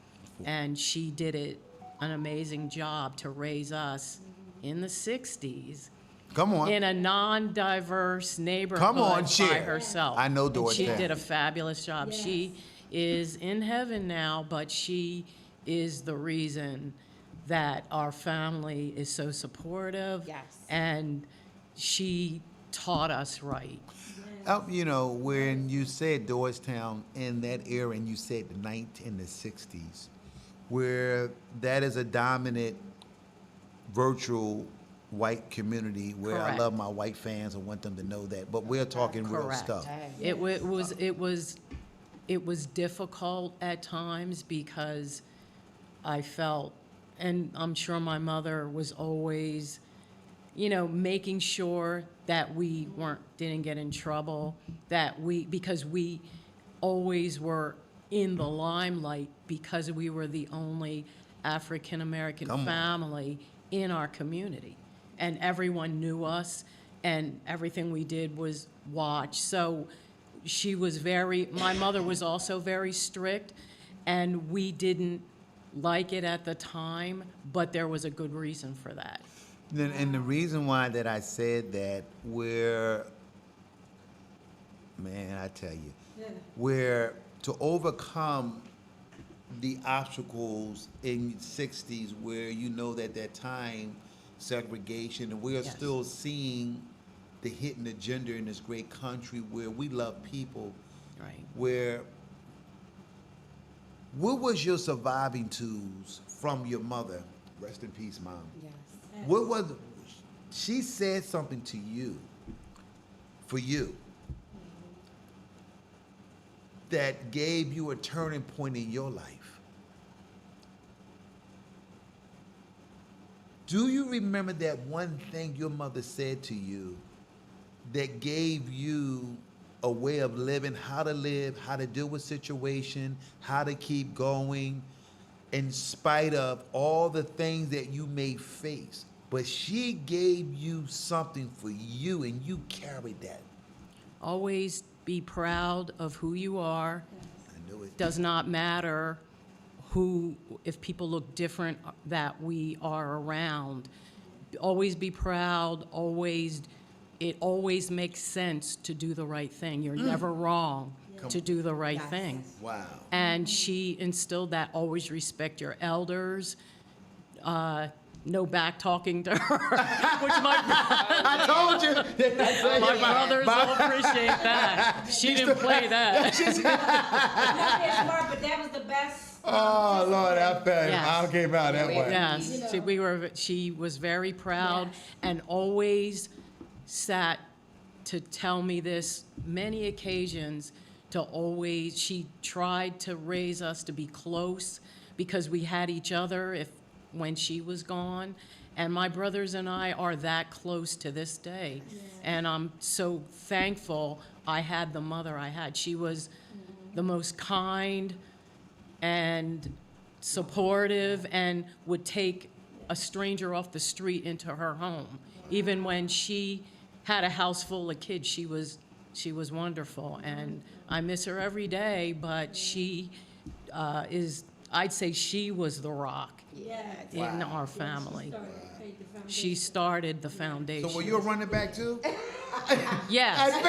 And she did an amazing job to raise us in the 60s Come on. in a non-diverse neighborhood Come on, by share. herself. I know And she Doylestown. did a fabulous job. Yes. She is in heaven now, but she is the reason that our family is so supportive. Yes. And she taught us right. You know, when you said Doylestown in that era, and you said in the 60s, where that is a dominant virtual white community, where I Correct. love my white fans and want them to know that. But we're talking real Correct. stuff. It was difficult at times, because I felt, and I'm sure my mother was always, you know, making sure that we didn't get in trouble, because we always were in the limelight, because we were the only African American Come on. family in our community, and everyone knew us, and everything we did was watched. So my mother was also very strict, and we didn't like it at the time, but there was a good reason for that. And the reason why that I said that, man, I tell you, Yeah. where to overcome the obstacles in the 60s where you know that time segregation, and we are Yes. still seeing the hidden agenda in this great country where we love people, Right. where what was your surviving tools from your mother? Rest in peace, Mom. Yes. What was, she said something to you, for you, that gave you a turning point in your life. Do you remember that one thing your mother said to you that gave you a way of living, how to live, how to deal with situation, how to keep going, in spite of all the things that you may face? But she gave you something for you, and you carried that. Always be proud of who you are. I knew it. Does not matter who, if people look different that we are around. Always be proud, it always makes sense to do the right thing. You're never wrong to do the right Yes. thing. Wow. And she instilled that, always respect your elders, no back talking to her, which I told you. my brothers will appreciate that. She didn't play that. Not that smart, but that was the best. Oh, Lord, I bet Yes. Mom came out that way. Yes, she was very proud and always sat to tell me this many occasions, she tried to raise us to be close because we had each other when she was gone. And my brothers and I are that close to this day. And I'm so thankful I had the mother I had. She was the most kind and supportive and would take a stranger off the street into her home. Even when she had a house full of kids, she was wonderful. And I miss her every day, but she I'd say she was the rock in our family. She started the foundation. So were you a running back too? Yes. I knew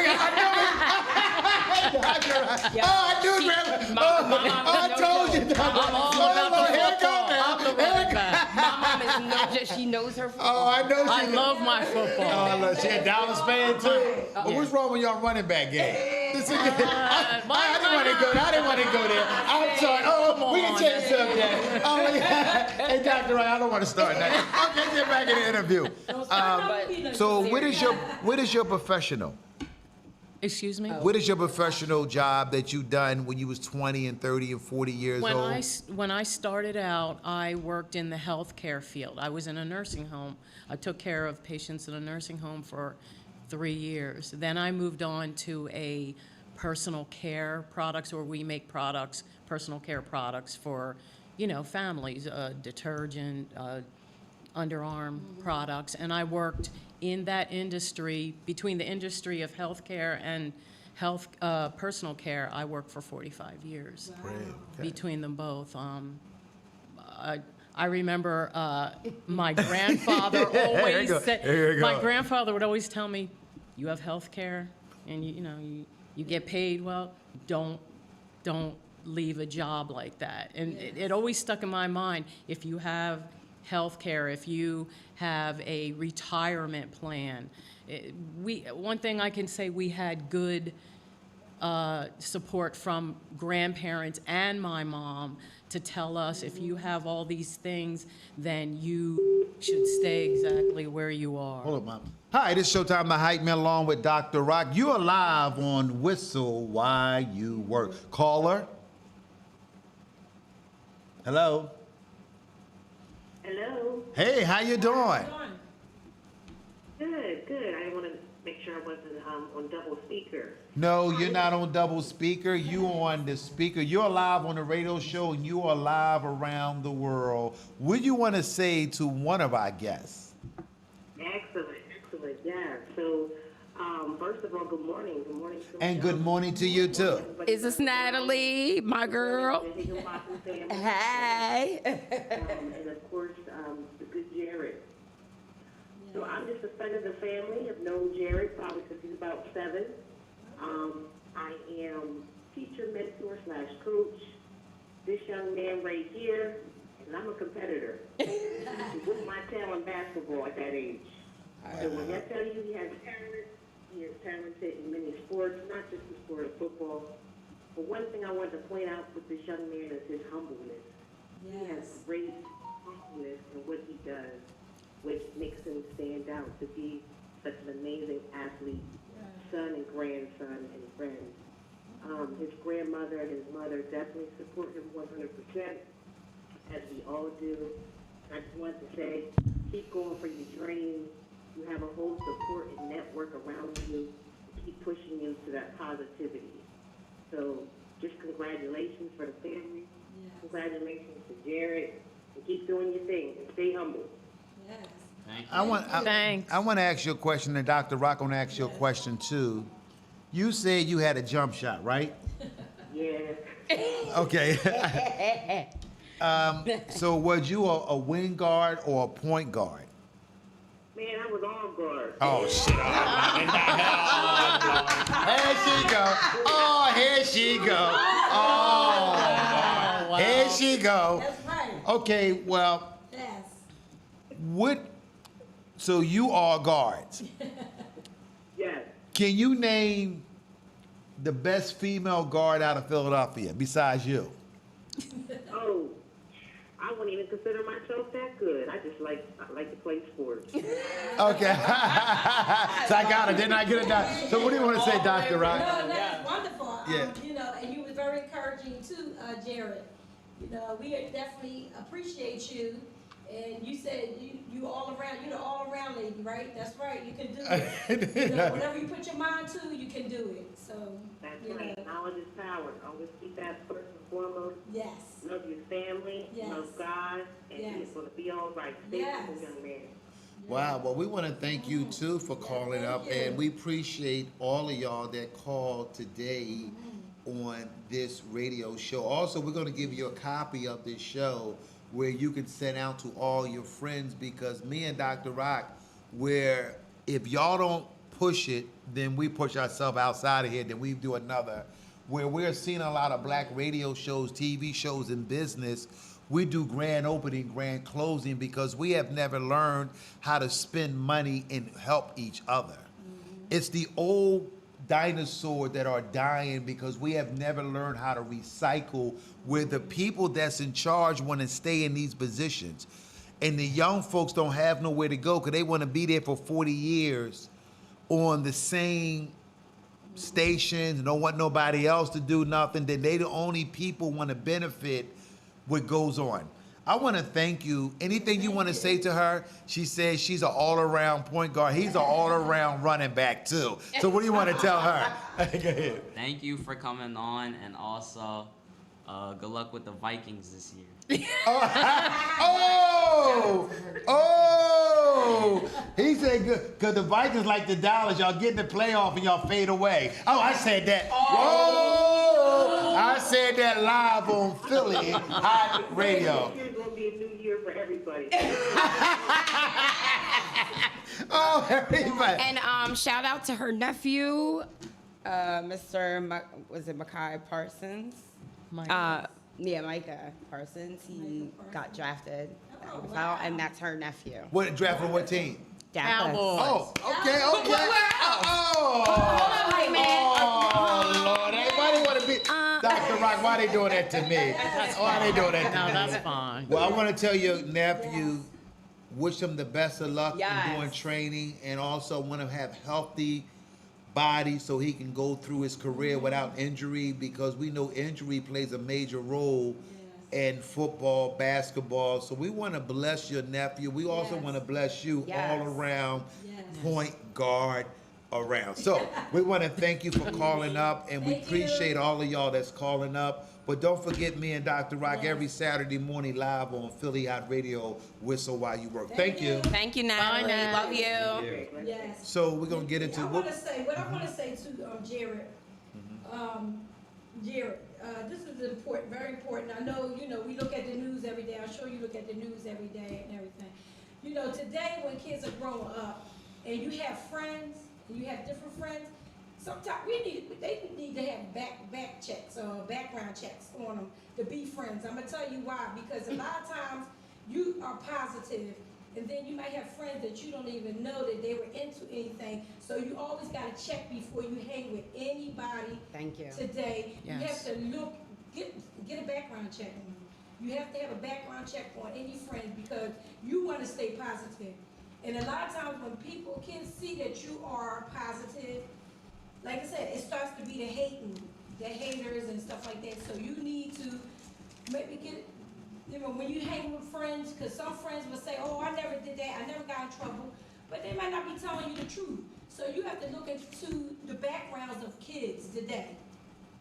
it. I told you. I'm all about the football. I'm the running back. My mom she knows her football. Oh, I know I she. love my football. Oh, look, she a Dallas fan too. Well, what's wrong with your running back game? I didn't want to go. I didn't want to go there. I'm sorry. Oh, we can change subject. Oh, yeah. Hey, Dr. Wright, I don't want to start that. Okay, get back in the interview. So, what is your professional? Excuse me? What is your professional job that you done when you was 20 and 30 and 40 years old? When I started out, I worked in the healthcare field. I was in a nursing home. I took care of patients in a nursing home for 3 years. Then I moved on to a personal care products, where we make products, personal care products for, families, detergent, underarm products. And I worked in that industry, between the industry of healthcare and personal care. I worked for 45 years. Great. Okay. Between them both. I remember my grandfather always said, Here you go. my grandfather would always tell me, you have health care and you get paid well, don't leave a job like that. And it always stuck in my mind, if you have health care, if you have a retirement plan. One thing I can say, we had good support from grandparents and my mom to tell us, if you have all these things, then you should stay exactly where you are. Hold up, Mom. Hi, this is Showtime, the Hype Man, along with Dr. Rock. You are live on Whistle While You Work. Caller. Hello. Hello. Hey, how you doing? Good, good. I want to make sure I wasn't on double speaker. No, you're not on double speaker. You on the speaker. You're live on the radio show, and you are live around the world. What do you want to say to one of our guests? Excellent, excellent. Yeah. So, first of all, good morning. Good morning. And good morning to you too. Is this Natalie, my girl? Hey. And of course, the good Jared. So I'm just a son of the family. I've known Jared probably since he's about 7. I am teacher, mentor / coach. this young man right here, and I'm a competitor. He whooped my tail in basketball at that age. So when I tell you he has talent, he is talented in many sports, not just the sport of football. But one thing I want to point out with this young man is his humbleness. He has great humbleness in what he does, which makes him stand out to be such an amazing athlete, son and grandson and friend. His grandmother and his mother definitely support him 100%, as we all do. I just want to say, keep going for your dreams. You have a whole support and network around you to keep pushing you to that positivity. So just congratulations for the family. Congratulations to Jared. And keep doing your thing and stay humble. Yes. Thank you. Thanks. I want to ask you a question, and Dr. Rock, I want to ask you a question too. You said you had a jump shot, right? Yeah. Okay. So was you a wing guard or a point guard? Man, I was all guard. Oh shit! Here she go. Oh, here she go. Oh, wow. here she go. That's right. Okay, well, Yes. what? So you are guards. Yes. Can you name the best female guard out of Philadelphia besides you? Oh, I wouldn't even consider myself that good. I like to play sports. Okay. So I got it. Didn't I get it done? So what do you want to say, Dr. Rock? No, that's wonderful. Yeah. You know, and you were very encouraging too, Jared. You know, we definitely appreciate you. And you said you all around, you're the all around lady, right? That's right. You can do it. You know, whatever you put your mind to, you can do it. So, That's you right. know, Knowledge is power. Always keep that first and foremost. yes. Love your family, Yes. love God, and Yes. it's going to be all right. Stay Yes. humble, young man. Wow, well, we want to thank you too for calling up, thank you. and we appreciate all of y'all that called today on this radio show. Also, we're going to give you a copy of this show where you can send out to all your friends, because me and Dr. Rock, where if y'all don't push it, then we push ourselves outside of here, then we do another. Where we're seeing a lot of black radio shows, TV shows, and business, we do grand opening, grand closing, because we have never learned how to spend money and help each other. It's the old dinosaur that are dying because we have never learned how to recycle, where the people that's in charge want to stay in these positions. And the young folks don't have nowhere to go because they want to be there for 40 years on the same stations and don't want nobody else to do nothing. Then they the only people want to benefit what goes on. I want to thank you. Anything you want to say to her? She says she's an all-around point guard. He's an all-around running back too. So what do you want to tell her? Go ahead. Thank you for coming on, and also good luck with the Vikings this year. Oh! He said good, because the Vikings like the Dallas. Y'all get in the playoff and y'all fade away. Oh, I said that. Oh! I said that live on Philly Hot Radio. This year's going to be a new year for everybody. Oh, everybody. And shout out to her nephew, Mr. Was it Micah Parsons? Micah. Yeah, Micah Parsons. He Micah got Parsons. drafted, Oh, wow. and that's her nephew. What draft for what team? Dallas. Oh, okay. But where else? Oh, Wait a minute. oh, Lord. Hey, why they want to be Dr. Rock? Why they doing that to me? Why they doing that to No, me? that's fine. Well, I want to tell your nephew, wish him the best of luck Yes. in doing training, and also want to have healthy body so he can go through his career without injury, because we know injury plays a major role in football, basketball. So we want to bless your nephew. We also want to bless you Yes. all around Yes. point guard around. So we want to thank you for calling up, and we Thank you. appreciate all of y'all that's calling up. But don't forget me and Dr. Rock Yes. every Saturday morning live on Philly Hot Radio. Whistle while you work. Thank you. Thank you, Natalie. Nat. Love you. Yes. So we're gonna get into I want to say, what I want to say to Jared, Jared, this is important, very important. I know, we look at the news every day. I'm sure you look at the news every day and everything. You know, today when kids are growing up and you have friends, and you have different friends, sometimes they need to have back checks or background background checks on them to be friends. I'm gonna tell you why, because a lot of times you are positive, and then you might have friends that you don't even know that they were into anything. So you always gotta check before you hang with anybody Thank you. today. You have Yes. to look, get a background check on them. You have to have a background check on any friend because you wanna stay positive. And a lot of times when people can see that you are positive, like I said, it starts to be the hating, the haters and stuff like that. So you need to maybe get, you know, when you hang with friends, because some friends will say, oh, I never did that, I never got in trouble, but they might not be telling you the truth. So you have to look into the backgrounds of kids today.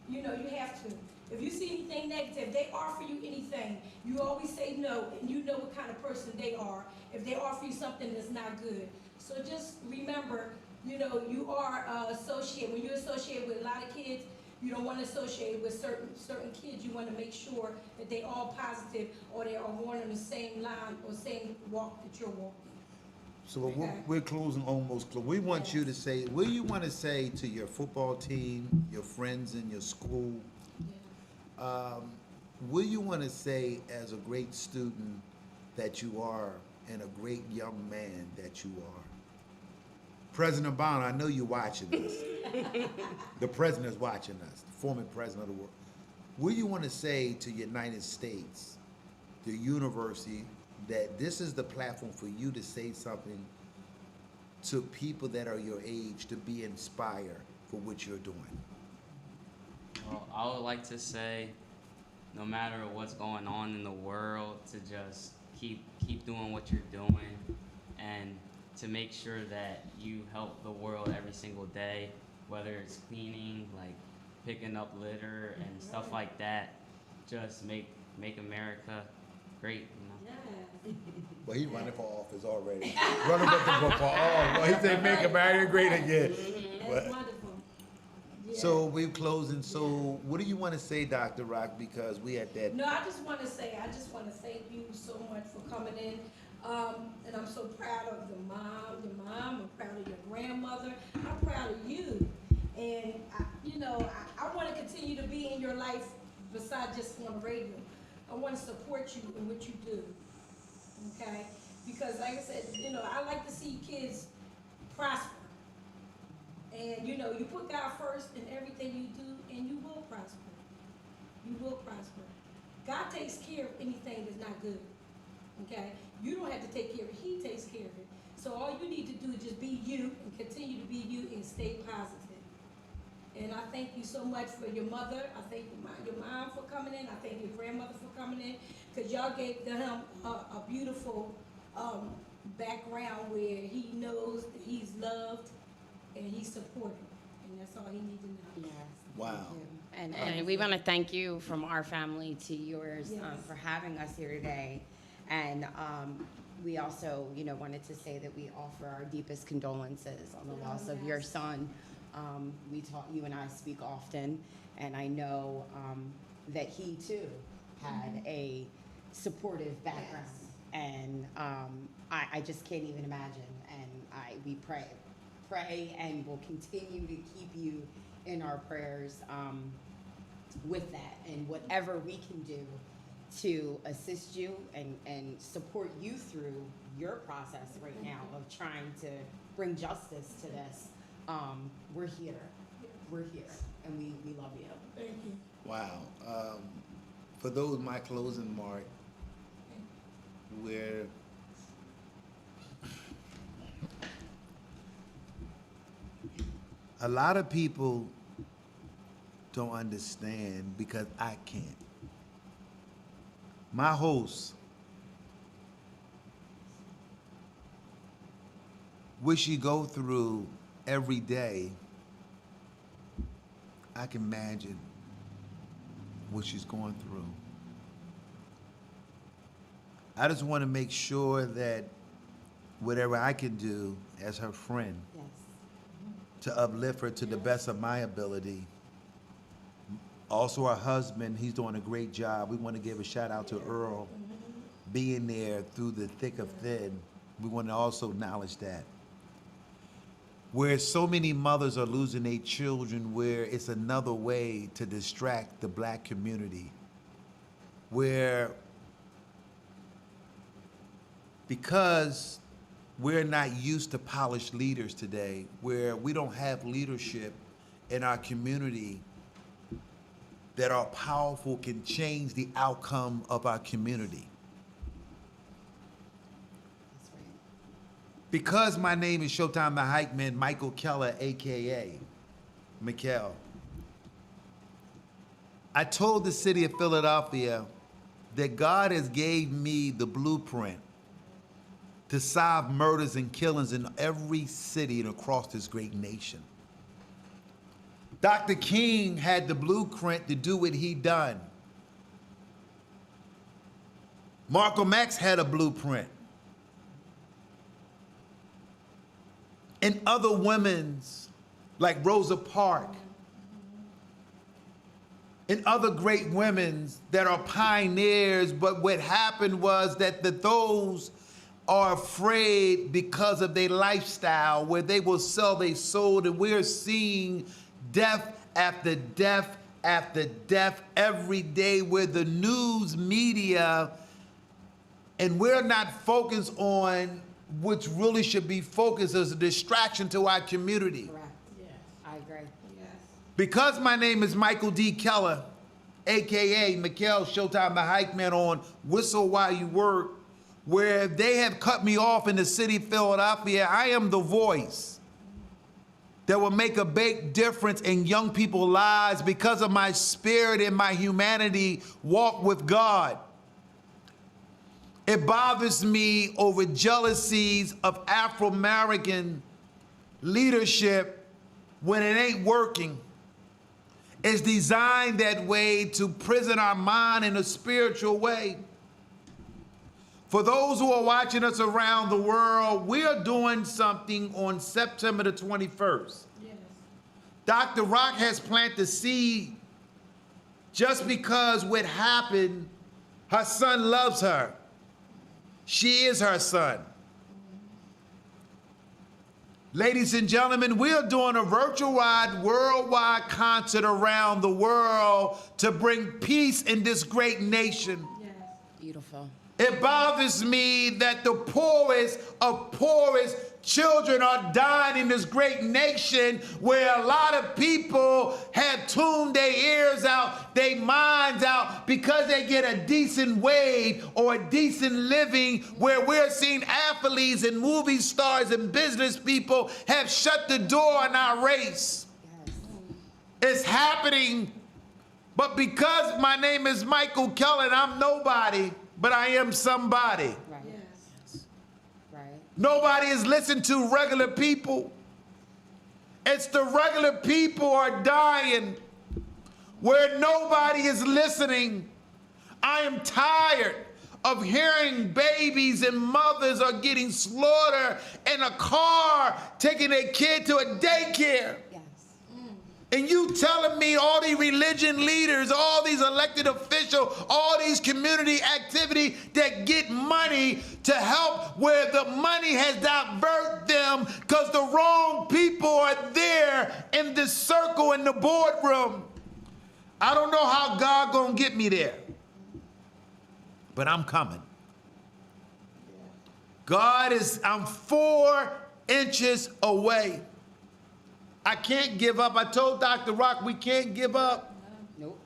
You know, you have to. If you see anything negative, they offer you anything, you always say no, and you know what kind of person they are if they offer you something that's not good. So just remember, you know, you are associated, when you associate with a lot of kids, you don't want to associate with certain kids. You want to make sure that they all positive or they are on the same line or same walk that you're walking. So Okay. we're closing almost. We want you to say, what do you want to say to your football team, your friends in your school? What do you want to say as a great student that you are and a great young man that you are? President Obama, I know you're watching us. The president is watching us, the former president of the world. What do you want to say to United States, the university, that this is the platform for you to say something to people that are your age to be inspired for what you're doing? Well, I would like to say, no matter what's going on in the world, to just keep doing what you're doing, and to make sure that you help the world every single day, whether it's cleaning, like picking up litter and stuff like that. Just make America great, you know. Yeah. Well, he's running for office already. Running for well, he said make America great again. That's But- wonderful. Yeah. So we're closing. So what do you want to say, Dr. Rock? Because we at that. No, I just want to thank you so much for coming in. And I'm so proud of your mom, I'm proud of your grandmother, I'm proud of you. And, I want to continue to be in your life besides just on the radio. I want to support you in what you do, okay? Because like I said, I like to see kids prosper. And, you put God first in everything you do, and you will prosper. You will prosper. God takes care of anything that's not good, okay? You don't have to take care of it. He takes care of it. So all you need to do is just be you and continue to be you and stay positive. And I thank you so much for your mother. I thank your mom for coming in. I thank your grandmother for coming in, because y'all gave him a beautiful background where he knows that he's loved and he's supported. And that's all he needs to know. Yes. Wow. Thank you. And we want to thank you from our family to yours Yes. for having us here today. And we also, wanted to say that we offer our deepest condolences on the loss of your son. You and I speak often, and I know that he too had a supportive background. Yes. And I just can't even imagine. And we pray and will continue to keep you in our prayers with that, and whatever we can do to assist you and support you through your process right now of trying to bring justice to this. We're here, and we love you. Thank you. Wow. For those, my closing mark, where a lot of people don't understand, because I can't. My host, what she go through every day, I can imagine what she's going through. I just want to make sure that whatever I can do as her friend Yes. to uplift her to the best of my ability. Also, her husband, he's doing a great job. We want to give a shout out to Earl, being there through the thick of thin. We want to also acknowledge that. where so many mothers are losing their children, where it's another way to distract the black community, where because we're not used to polished leaders today, where we don't have leadership in our community that are powerful, can change the outcome of our community. That's right. Because my name is Showtime the Hype Man, Michael Keller, AKA Mikkel, I told the city of Philadelphia that God has gave me the blueprint to solve murders and killings in every city and across this great nation. Dr. King had the blueprint to do what he done. Malcolm X had a blueprint. And other women's, like Rosa Parks, and other great women that are pioneers, but what happened was that those are afraid because of their lifestyle, where they will sell their soul, and we're seeing death after death after death every day, where the news media, and we're not focused on which really should be focused as a distraction to our community. Correct. Yes. I agree. Yes. Because my name is Michael D. Keller, AKA Mikkel Showtime the Hype Man on Whistle While You Work, where they have cut me off in the city of Philadelphia, I am the voice that will make a big difference in young people's lives because of my spirit and my humanity walk with God. It bothers me over jealousies of Afro-American leadership when it ain't working. It's designed that way to prison our mind in a spiritual way. For those who are watching us around the world, we are doing something on September the 21st. Yes. Dr. Rock has planted the seed just because what happened, her son loves her. She is her son. Ladies and gentlemen, we are doing a virtual-wide, worldwide concert around the world to bring peace in this great nation. Yes. Beautiful. It bothers me that the poorest of poorest children are dying in this great nation, where a lot of people have tuned their ears out, their minds out, because they get a decent wage or a decent living, where we're seeing athletes and movie stars and business people have shut the door on our race. Yes. It's happening, but because my name is Michael Keller and I'm nobody, but I am somebody. Right. Yes. Right. Nobody is listening to regular people. It's the regular people are dying where nobody is listening. I am tired of hearing babies and mothers are getting slaughtered in a car, taking their kid to a daycare. Yes. And you telling me all these religion leaders, all these elected officials, all these community activity that get money to help, where the money has diverted them because the wrong people are there in the circle in the boardroom. I don't know how God gonna get me there, but I'm coming. I'm 4 inches away. I can't give up. I told Dr. Rock we can't give up. Nope.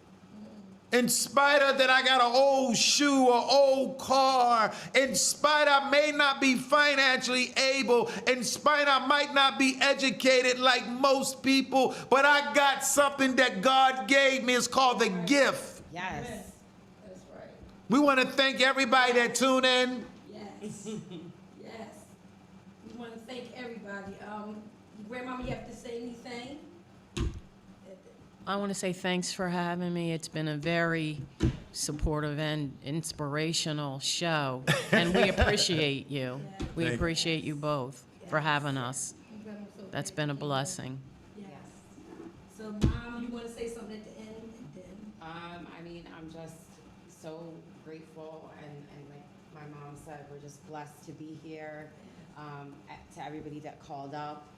In spite of that, I got an old shoe, an old car. In spite I may not be financially able. In spite I might not be educated like most people, but I got something that God gave me. It's called the gift. Yes. That's right. We want to thank everybody that tuned in. Yes. Yes. We want to thank everybody. Grandmama, you have to say anything? I want to say thanks for having me. It's been a very supportive and inspirational show, and we appreciate you. We Thank you. appreciate you both for having us. Grandma, so That's thank been a you. blessing. Yes. So, Mom, you want to say something at the end? And then I mean, I'm just so grateful, and like my mom said, we're just blessed to be here. To everybody that called up,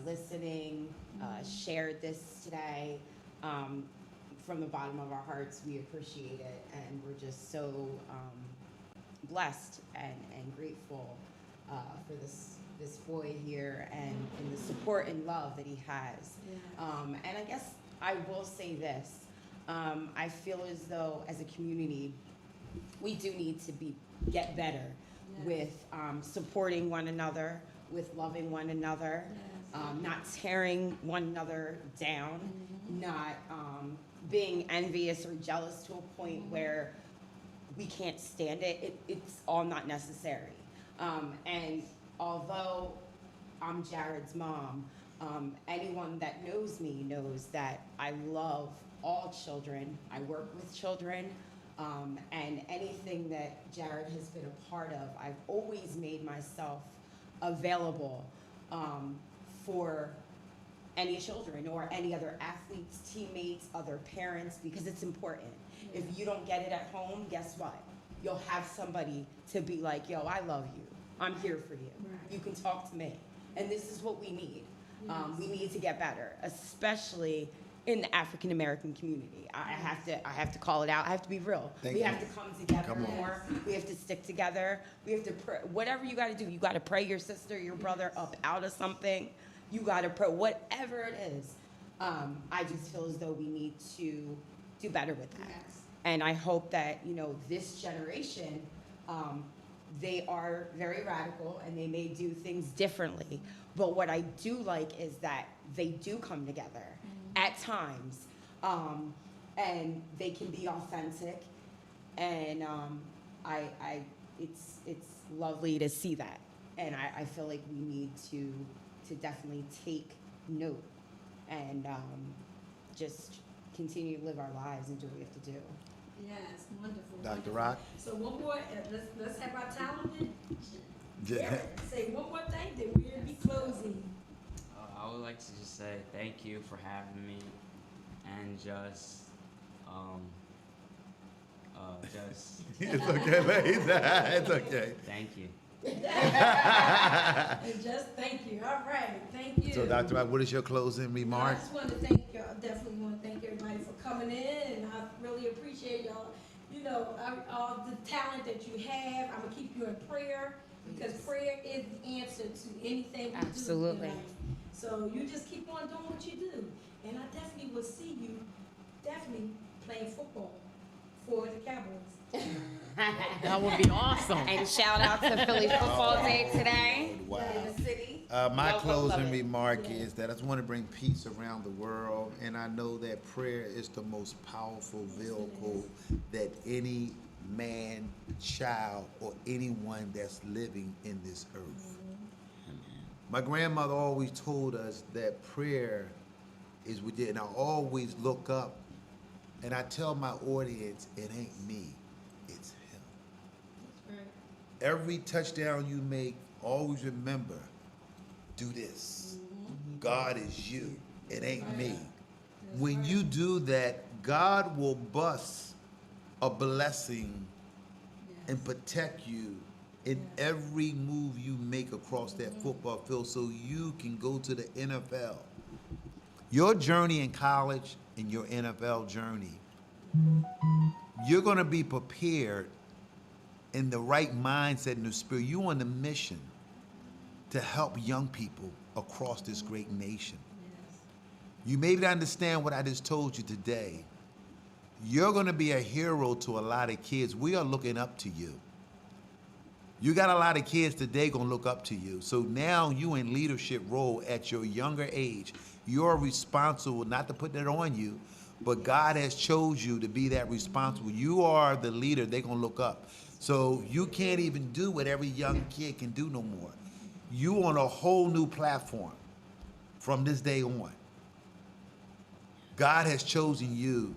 listening, shared this today. From the bottom of our hearts, we appreciate it, and we're just so blessed and grateful for this boy here and the support and love that he has. And I guess I will say this. I feel as though as a community, we do need to get better with supporting one another, with loving one another, not tearing one another down, not being envious or jealous to a point where we can't stand it. It's all not necessary. And although I'm Jared's mom, anyone that knows me knows that I love all children. I work with children, and anything that Jared has been a part of, I've always made myself available for any children or any other athletes, teammates, other parents, because it's important. If you don't get it at home, guess what? You'll have somebody to be like, yo, I love you. I'm here for you. You can talk to me. And this is what we need. We need to get better, especially in the African American community. I have to call it out. I have to be real. We have to come together more. We have to stick together. We have to pray. Whatever you got to do, you got to pray your sister, your brother up out of something. You got to pray, whatever it is. I just feel as though we need to do better with that. And I hope that, this generation, they are very radical and they may do things differently. But what I do like is that they do come together at times, and they can be authentic. And it's lovely to see that. And I feel like we need to definitely take note and just continue to live our lives and do what we have to do. Yes, wonderful. Dr. Wonderful. Rock? So one more, let's have our talented. Say one more thing, then we'll be closing. I would like to just say thank you for having me, and just It's okay, ladies. It's okay. thank you. And just thank you. All right, thank you. So, Dr. Rock, what is your closing I remarks? just want to thank y'all. Definitely want to thank everybody for coming in, and I really appreciate y'all. All the talent that you have. I'm gonna keep you in prayer because prayer is the answer to anything we Absolutely. do in life. So you just keep on doing what you do, and I definitely will see you playing football for the Cowboys. That would be awesome. And shout out to Philly Football Day today Wow. in the city. My Love closing it. remark is that I just want to bring peace around the world, and I know that prayer is the most powerful vehicle that any man, child, or anyone that's living in this earth. My grandmother always told us that prayer is within, and I always look up and I tell my audience, it ain't me, it's him. That's right. Every touchdown you make, always remember, do this. God is you, it ain't me. When you do that, God will bust a blessing and protect you in every move you make across that football field so you can go to the NFL. Your journey in college and your NFL journey, you're going to be prepared in the right mindset and the spirit. You're on a mission to help young people across this great nation. You may not understand what I just told you today. You're going to be a hero to a lot of kids. We are looking up to you. You got a lot of kids today going to look up to you. So now you in leadership role at your younger age. You're responsible, not to put that on you, but God has chose you to be that responsible. You are the leader they're going to look up. So you can't even do what every young kid can do no more. You on a whole new platform from this day on. God has chosen you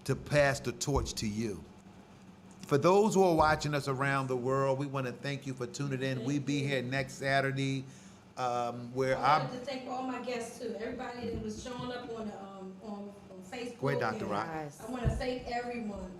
to pass the torch to you. For those who are watching us around the world, we want to thank you for tuning in. We'll be here next Saturday, where I I'm. wanted to thank all my guests too. Everybody that was showing up on Facebook. Go ahead, Dr. Rock. I want to thank everyone.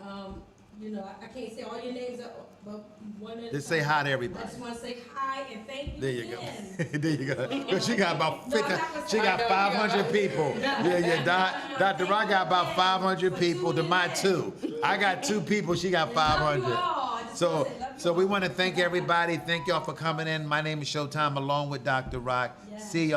you know, I can't say all your names up, but one of the. Just say hi to I everybody. just wanna say hi and thank you There you go. again. There you go. Because she got about No, 50, I'm not gonna she say- got 500 people. Yeah. Dr. Rock got about 500 people to my 2. I got 2 people, she got And love you 500. all. I just So, wanna say love you so we all. want to thank everybody. Thank y'all for coming in. My name is Showtime along with Dr. Rock. Yes. See y'all.